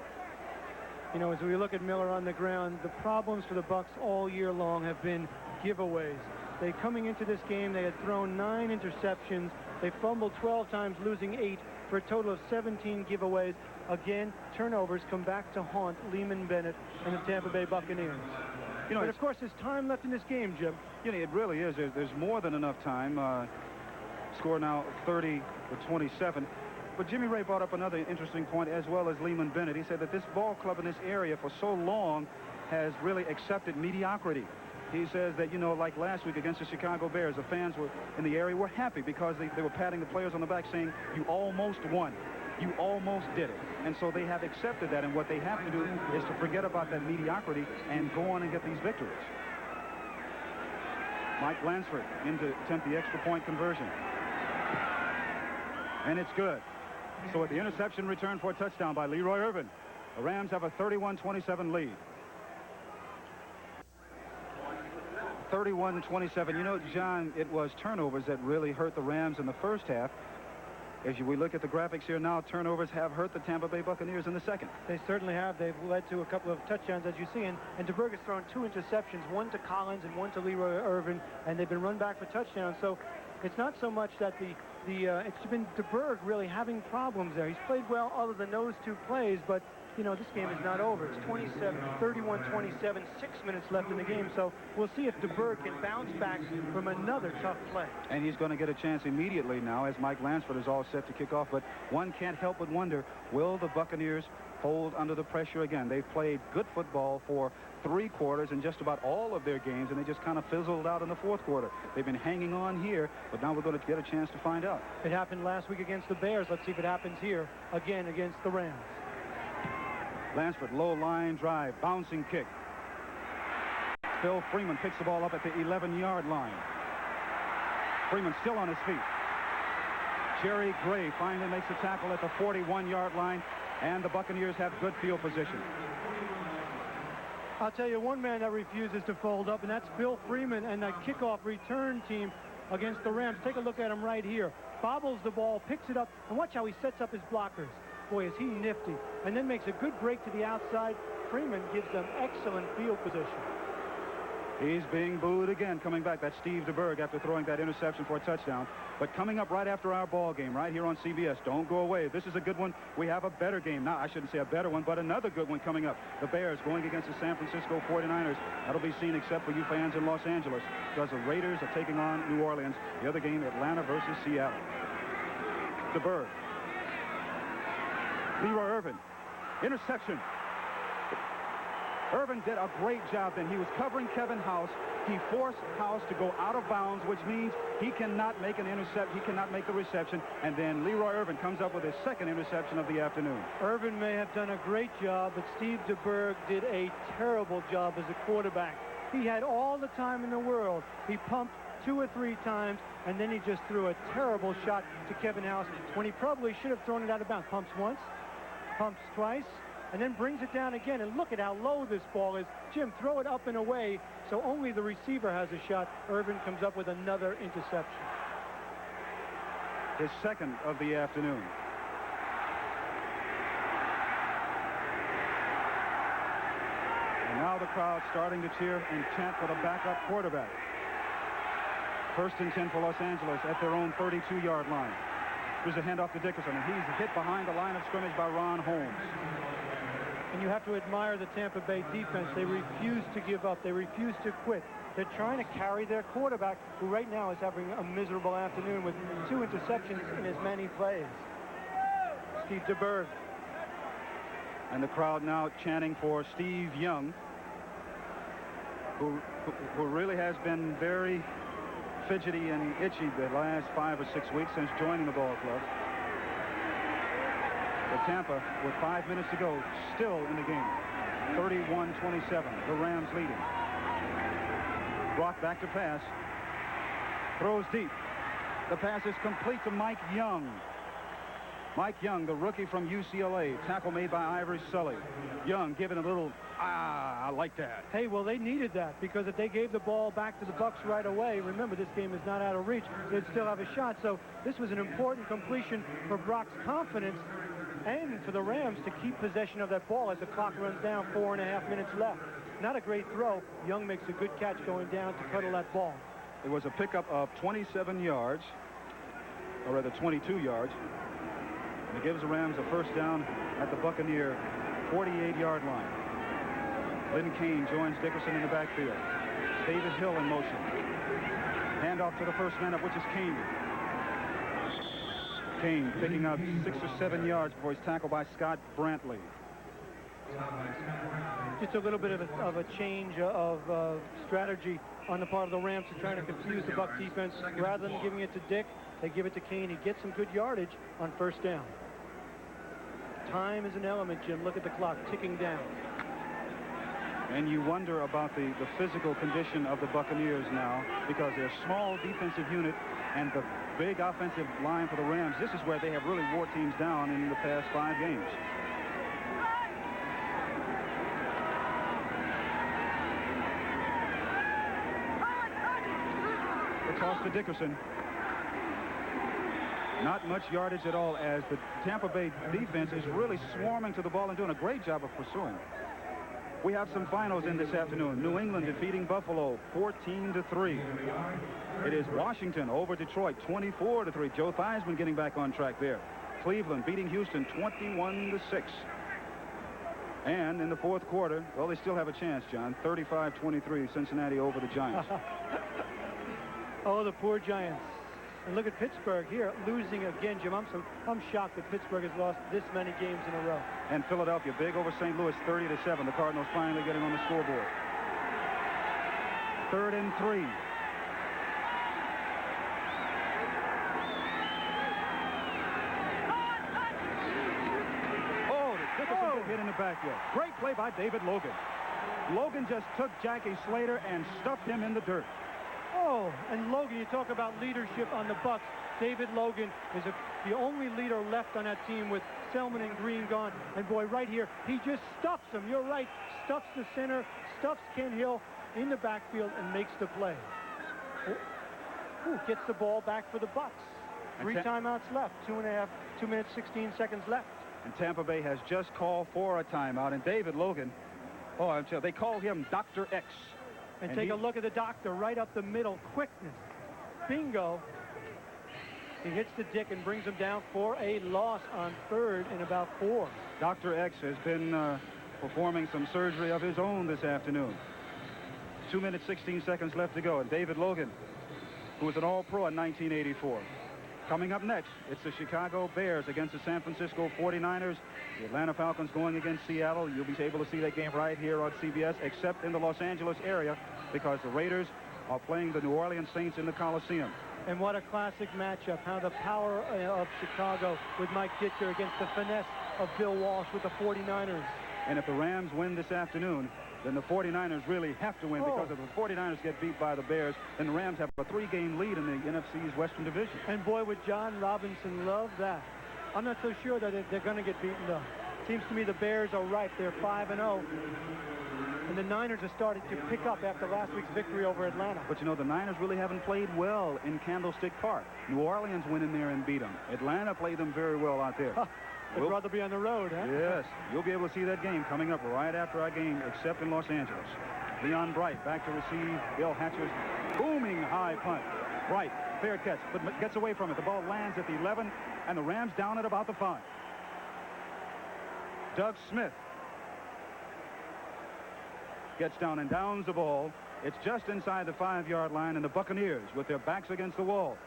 You know, as we look at Miller on the ground, the problems for the Bucs all year long have been giveaways. Coming into this game, they had thrown 9 interceptions. They fumbled 12 times, losing 8 for a total of 17 giveaways. Again, turnovers come back to haunt Leeman Bennett and the Tampa Bay Buccaneers. You know, but of course, there's time left in this game, Jim. You know, it really is. There's more than enough time. Score now 30-27. But Jimmy Ray brought up another interesting point, as well as Leeman Bennett. He said that this ball club in this area for so long has really accepted mediocrity. He says that, you know, like last week against the Chicago Bears, the fans were in the area were happy because they were patting the players on the back saying, you almost won. You almost did it. And so they have accepted that, and what they have to do is to forget about that mediocrity and go on and get these victories. Mike Lansford in to attempt the extra point conversion. And it's good. So with the interception return for a touchdown by Leroy Irvin, the Rams have a 31-27 lead. 31-27. You know, John, it was turnovers that really hurt the Rams in the first half. As we look at the graphics here now, turnovers have hurt the Tampa Bay Buccaneers in the second. They certainly have. They've led to a couple of touchdowns, as you see. And DeBerg has thrown 2 interceptions, one to Collins and one to Leroy Irvin, and they've been run back for touchdowns. So it's not so much that it's been DeBerg really having problems there. He's played well other than those 2 plays, but you know, this game is not over. It's 31-27, 6 minutes left in the game. So we'll see if DeBerg can bounce back from another tough play. And he's going to get a chance immediately now as Mike Lansford is all set to kick off. But one can't help but wonder, will the Buccaneers hold under the pressure again? They've played good football for 3 quarters in just about all of their games, and they just kind of fizzled out in the 4th quarter. They've been hanging on here, but now we're going to get a chance to find out. It happened last week against the Bears. Let's see if it happens here again against the Rams. Lansford, low line drive, bouncing kick. Phil Freeman picks the ball up at the 11-yard line. Freeman still on his feet. Jerry Gray finally makes a tackle at the 41-yard line, and the Buccaneers have good field position. I'll tell you one man that refuses to fold up, and that's Phil Freeman and that kickoff return team against the Rams. Take a look at him right here. Bobbles the ball, picks it up, and watch how he sets up his blockers. Boy, is he nifty. And then makes a good break to the outside. Freeman gives them excellent field position. He's being booed again coming back. That's Steve DeBerg after throwing that interception for a touchdown. But coming up right after our ball game, right here on CBS. Don't go away. This is a good one. We have a better game. Now, I shouldn't say a better one, but another good one coming up. The Bears going against the San Francisco 49ers. That'll be seen except for you fans in Los Angeles, because the Raiders are taking on New Orleans. The other game, Atlanta versus Seattle. DeBerg. Leroy Irvin. Interception. Irvin did a great job then. He was covering Kevin House. He forced House to go out of bounds, which means he cannot make an intercept. He cannot make the reception. And then Leroy Irvin comes up with his second interception of the afternoon. Irvin may have done a great job, but Steve DeBerg did a terrible job as a quarterback. He had all the time in the world. He pumped 2 or 3 times, and then he just threw a terrible shot to Kevin House when he probably should have thrown it out of bounds. Pumps once, pumps twice, and then brings it down again. And look at how low this ball is. Jim, throw it up and away so only the receiver has a shot. Irvin comes up with another interception. His second of the afternoon. And now the crowd starting to cheer and chant for the backup quarterback. 1st and 10 for Los Angeles at their own 32-yard line. Here's a handoff to Dickerson, and he's hit behind the line of scrimmage by Ron Holmes. And you have to admire the Tampa Bay defense. They refuse to give up. They refuse to quit. They're trying to carry their quarterback, who right now is having a miserable afternoon with 2 interceptions in as many plays. Steve DeBerg. And the crowd now chanting for Steve Young, who really has been very fidgety and itchy the last 5 or 6 weeks since joining the ball club. But Tampa, with 5 minutes to go, still in the game. 31-27, the Rams leading. Brock back to pass. Throws deep. The pass is complete to Mike Young. Mike Young, the rookie from UCLA. Tackle made by Ivory Sully. Young giving a little, I like that. Hey, well, they needed that, because if they gave the ball back to the Bucs right away, remember, this game is not out of reach, they'd still have a shot. So this was an important completion for Brock's confidence and for the Rams to keep possession of that ball as the clock runs down, 4.5 minutes left. Not a great throw. Young makes a good catch going down to cuddle that ball. It was a pickup of 27 yards, or rather 22 yards. And it gives the Rams a first down at the Buccaneer 48-yard line. Lynn Kane joins Dickerson in the backfield. David Hill in motion. Handoff to the first man up, which is Kane. Kane picking up 6 or 7 yards before he's tackled by Scott Brantley. Just a little bit of a change of strategy on the part of the Rams to trying to confuse the Bucs defense. Rather than giving it to Dick, they give it to Kane. He gets some good yardage on first down. Time is an element, Jim. Look at the clock ticking down. And you wonder about the physical condition of the Buccaneers now, because they're a small defensive unit and the big offensive line for the Rams. This is where they have really wore teams down in the past 5 games. The toss to Dickerson. Not much yardage at all, as the Tampa Bay defense is really swarming to the ball and doing a great job of pursuing. We have some finals in this afternoon. New England defeating Buffalo 14-3. It is Washington over Detroit 24-3. Joe Theismann getting back on track there. Cleveland beating Houston 21-6. And in the fourth quarter, well, they still have a chance, John. 35-23, Cincinnati over the Giants. Oh, the poor Giants. And look at Pittsburgh here, losing again, Jim. I'm shocked that Pittsburgh has lost this many games in a row. And Philadelphia big over St. Louis 30-7. The Cardinals finally getting on the scoreboard. 3rd and 3. Oh, the Dickerson gets hit in the backyard. Great play by David Logan. Logan just took Jackie Slater and stuffed him in the dirt. Oh, and Logan, you talk about leadership on the Bucs. David Logan is the only leader left on that team with Selman and Green gone. And boy, right here, he just stuffs him. You're right. Stuffs the center, stuffs Ken Hill in the backfield and makes the play. Ooh, gets the ball back for the Bucs. 3 timeouts left. 2 minutes, 16 seconds left. And Tampa Bay has just called for a timeout. And David Logan, oh, I'm sure they call him Dr. X. And take a look at the doctor right up the middle. Quickness. Bingo. He hits the Dick and brings him down for a loss on 3rd and about 4. Dr. X has been performing some surgery of his own this afternoon. 2 minutes, 16 seconds left to go. And David Logan, who was an All-Pro in 1984. Coming up next, it's the Chicago Bears against the San Francisco 49ers. The Atlanta Falcons going against Seattle. You'll be able to see that game right here on CBS, except in the Los Angeles area, because the Raiders are playing the New Orleans Saints in the Coliseum. And what a classic matchup. How the power of Chicago with Mike Ditka against the finesse of Bill Walsh with the 49ers. And if the Rams win this afternoon, then the 49ers really have to win, because if the 49ers get beat by the Bears, then the Rams have a 3-game lead in the NFC's Western Division. And boy, would John Robinson love that. I'm not so sure that they're going to get beaten, though. Seems to me the Bears are right. They're 5-0. And the Niners are starting to pick up after last week's victory over Atlanta. But, you know, the Niners really haven't played well in Candlestick Park. New Orleans went in there and beat them. Atlanta played them very well out there. They'd rather be on the road, huh? Yes. You'll be able to see that game coming up right after our game, except in Los Angeles. Leon Bright back to receive. Bill Hatcher's booming high punt. Bright, fair catch, but gets away from it. The ball lands at the 11, and the Rams down at about the 5. Doug Smith gets down and downs the ball. It's just inside the 5-yard line, and the Buccaneers, with their backs against the wall,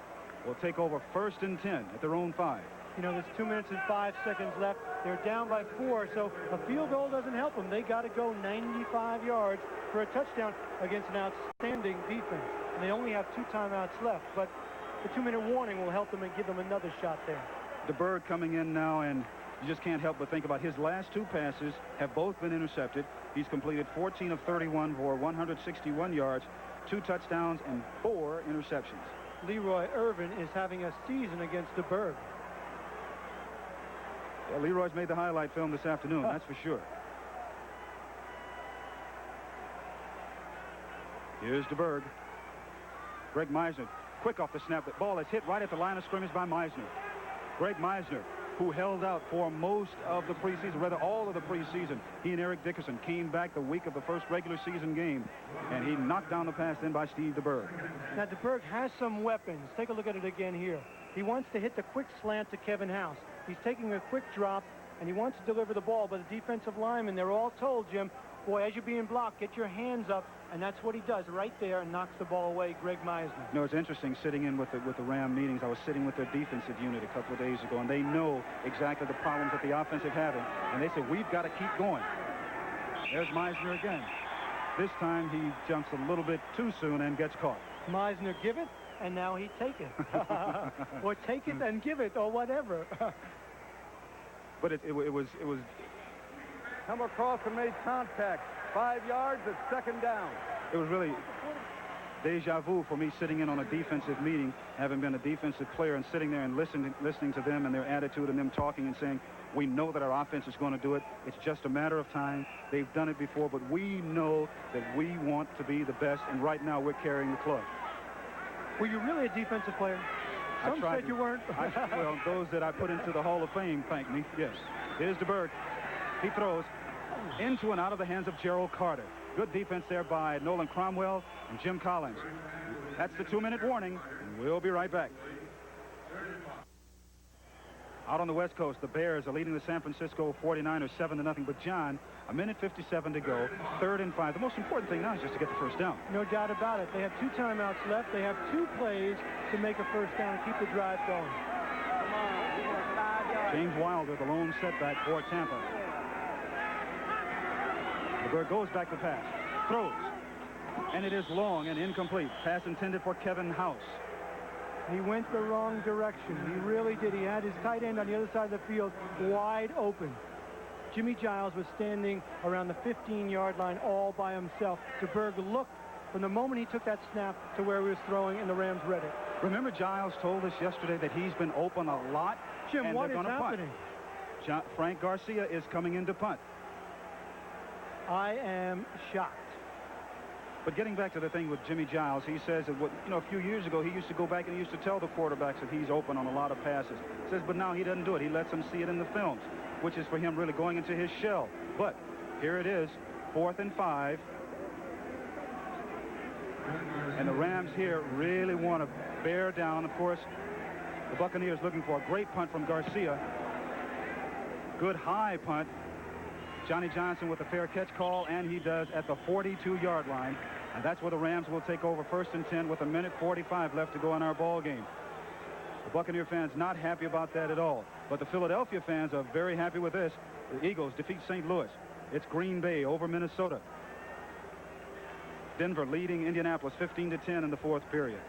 will take over 1st and 10 at their own 5. You know, there's 2 minutes and 5 seconds left. They're down by 4, so a field goal doesn't help them. They got to go 95 yards for a touchdown against an outstanding defense. And they only have 2 timeouts left, but the 2-minute warning will help them and give them another shot there. DeBerg coming in now, and you just can't help but think about his last 2 passes have both been intercepted. He's completed 14 of 31 for 161 yards, 2 touchdowns, and 4 interceptions. Leroy Irvin is having a season against DeBerg. Yeah, Leroy's made the highlight film this afternoon, that's for sure. Here's DeBerg. Greg Meisner, quick off the snap. The ball is hit right at the line of scrimmage by Meisner. Greg Meisner, who held out for most of the preseason, rather all of the preseason. He and Eric Dickerson came back the week of the first regular season game, and he knocked down the pass then by Steve DeBerg. Now, DeBerg has some weapons. Take a look at it again here. He wants to hit the quick slant to Kevin House. He's taking a quick drop, and he wants to deliver the ball, but the defensive linemen, they're all told, Jim, boy, as you're being blocked, get your hands up, and that's what he does right there and knocks the ball away, Greg Meisner. You know, it's interesting sitting in with the Ram meetings. I was sitting with their defensive unit a couple of days ago, and they know exactly the problems that the offense is having, and they say, we've got to keep going. There's Meisner again. This time he jumps a little bit too soon and gets caught. Meisner give it, and now he take it. Or take it and give it, or whatever. But it was Come across and made contact. 5 yards, it's 2nd down. It was really deja vu for me sitting in on a defensive meeting, having been a defensive player, and sitting there and listening to them and their attitude and them talking and saying, we know that our offense is going to do it. It's just a matter of time. They've done it before, but we know that we want to be the best, and right now we're carrying the club. Were you really a defensive player? Some said you weren't. Well, those that I put into the Hall of Fame thank me, yes. Here's DeBerg. He throws into and out of the hands of Gerald Carter. Good defense there by Nolan Cromwell and Jim Collins. That's the 2-minute warning, and we'll be right back. Out on the West Coast, the Bears are leading the San Francisco 49ers 7-0. But, John, 1:57 to go, 3rd and 5. The most important thing now is just to get the first down. No doubt about it. They have 2 timeouts left. They have 2 plays to make a first down and keep the drive going. James Wilder, the lone setback for Tampa. DeBerg goes back to pass, throws, and it is long and incomplete. Pass intended for Kevin House. He went the wrong direction. He really did. He had his tight end on the other side of the field wide open. Jimmy Giles was standing around the 15-yard line all by himself. DeBerg looked from the moment he took that snap to where he was throwing, and the Rams read it. Remember, Giles told us yesterday that he's been open a lot. Jim, and what is happening? Frank Garcia is coming in to punt. I am shocked. But getting back to the thing with Jimmy Giles, he says that a few years ago he used to go back and he used to tell the quarterbacks that he's open on a lot of passes. He says, but now he doesn't do it. He lets them see it in the films, which is for him really going into his shell. But here it is, 4th and 5. And the Rams here really want to bear down. Of course, the Buccaneers looking for a great punt from Garcia. Good high punt. Johnny Johnson with a fair catch call, and he does at the 42-yard line. And that's where the Rams will take over 1st and 10 with 1:45 left to go in our ball game. The Buccaneer fans not happy about that at all. But the Philadelphia fans are very happy with this. The Eagles defeat St. Louis. It's Green Bay over Minnesota. Denver leading Indianapolis 15-10 in the 4th period.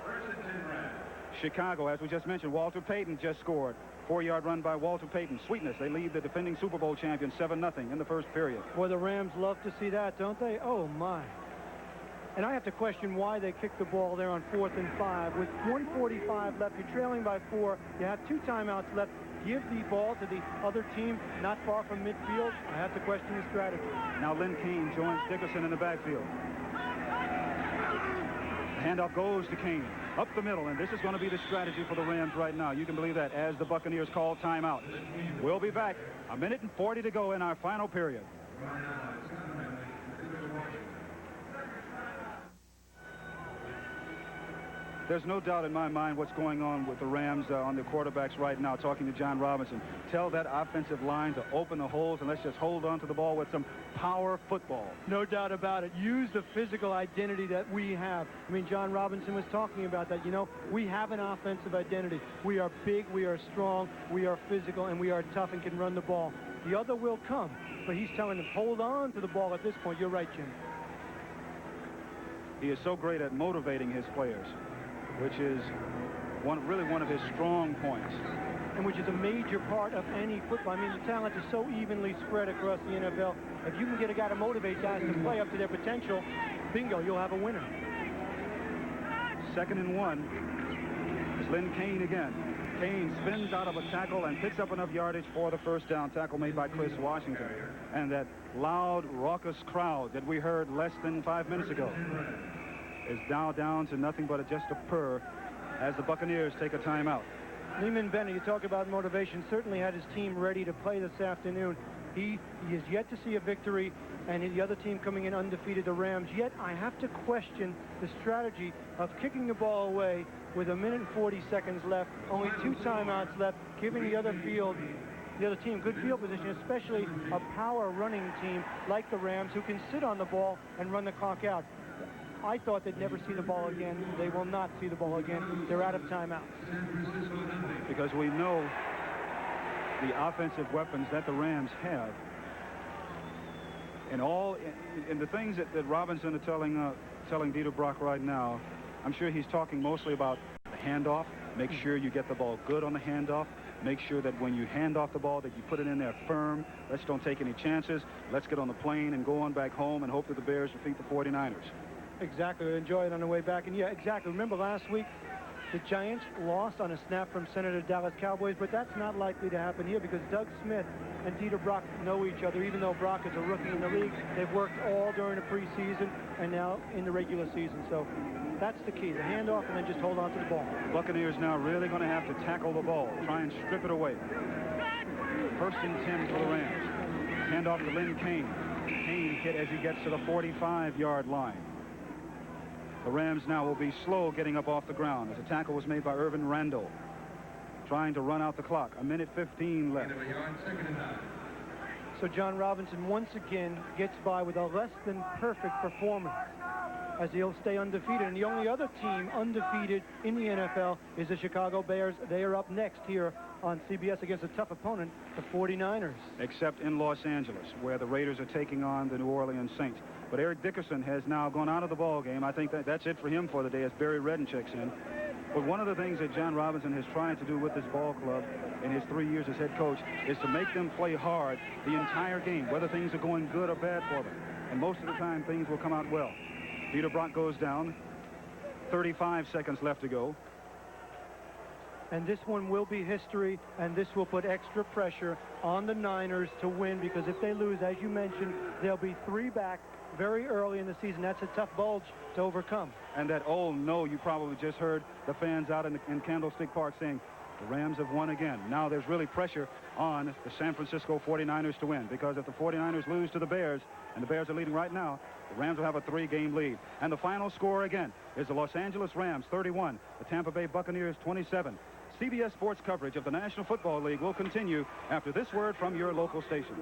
Chicago, as we just mentioned, Walter Payton just scored. 4-yard run by Walter Payton. Sweetness, they lead the defending Super Bowl champion 7-0 in the 1st period. Boy, the Rams love to see that, don't they? Oh, my. And I have to question why they kicked the ball there on 4th and 5. With 1:45 left, you're trailing by 4. You have 2 timeouts left. Give the ball to the other team not far from midfield. I have to question the strategy. Now Lynn Kane joins Dickerson in the backfield. The handoff goes to Kane. Up the middle, and this is going to be the strategy for the Rams right now. You can believe that as the Buccaneers call timeout. We'll be back. 1:40 to go in our final period. There's no doubt in my mind what's going on with the Rams on the quarterbacks right now, talking to John Robinson. Tell that offensive line to open the holes and let's just hold on to the ball with some power football. No doubt about it. Use the physical identity that we have. I mean, John Robinson was talking about that. You know, we have an offensive identity. We are big, we are strong, we are physical, and we are tough and can run the ball. The other will come, but he's telling them, hold on to the ball at this point. You're right, Jim. He is so great at motivating his players, which is really one of his strong points. And which is a major part of any football. I mean, the talent is so evenly spread across the NFL. If you can get a guy to motivate guys to play up to their potential, bingo, you'll have a winner. 2nd and 1. It's Lynn Kane again. Kane spins out of a tackle and picks up enough yardage for the first down. Tackle made by Chris Washington. And that loud, raucous crowd that we heard less than 5 minutes ago is now down to nothing but just a purr as the Buccaneers take a timeout. Leeman Bennett, you talk about motivation, certainly had his team ready to play this afternoon. He is yet to see a victory, and the other team coming in undefeated, the Rams. Yet I have to question the strategy of kicking the ball away with 1 minute and 40 seconds left, only 2 timeouts left, giving the other team good field position, especially a power running team like the Rams who can sit on the ball and run the clock out. I thought they'd never see the ball again. They will not see the ball again. They're out of timeouts. Because we know the offensive weapons that the Rams have. And the things that Robinson are telling Dieter Brock right now, I'm sure he's talking mostly about the handoff. Make sure you get the ball good on the handoff. Make sure that when you hand off the ball that you put it in there firm. Let's don't take any chances. Let's get on the plane and go on back home and hope that the Bears defeat the 49ers. Exactly. Enjoy it on the way back. And yeah, exactly. Remember last week, the Giants lost on a snap from Senator Dallas Cowboys, but that's not likely to happen here because Doug Smith and Dieter Brock know each other. Even though Brock is a rookie in the league, they've worked all during the preseason and now in the regular season. So that's the key, the handoff and then just hold on to the ball. The Buccaneers now really going to have to tackle the ball, try and strip it away. 1st and 10 for the Rams. Handoff to Lynn Kane. Kane hit as he gets to the 45-yard line. The Rams now will be slow getting up off the ground as a tackle was made by Irvin Randall, trying to run out the clock. 1 minute 15 left. So John Robinson once again gets by with a less than perfect performance as he'll stay undefeated. And the only other team undefeated in the NFL is the Chicago Bears. They are up next here on CBS against a tough opponent, the 49ers. Except in Los Angeles, where the Raiders are taking on the New Orleans Saints. But Eric Dickerson has now gone out of the ball game. I think that's it for him for the day as Barry Redden checks in. But one of the things that John Robinson has tried to do with this ball club in his 3 years as head coach is to make them play hard the entire game, whether things are going good or bad for them. And most of the time, things will come out well. Dieter Brock goes down. 35 seconds left to go. And this one will be history, and this will put extra pressure on the Niners to win because if they lose, as you mentioned, they'll be 3 back very early in the season. That's a tough bulge to overcome. And that, oh no, you probably just heard the fans out in Candlestick Park saying, the Rams have won again. Now there's really pressure on the San Francisco 49ers to win because if the 49ers lose to the Bears, and the Bears are leading right now, the Rams will have a 3-game lead. And the final score again is the Los Angeles Rams 31, the Tampa Bay Buccaneers 27. CBS Sports coverage of the National Football League will continue after this word from your local station.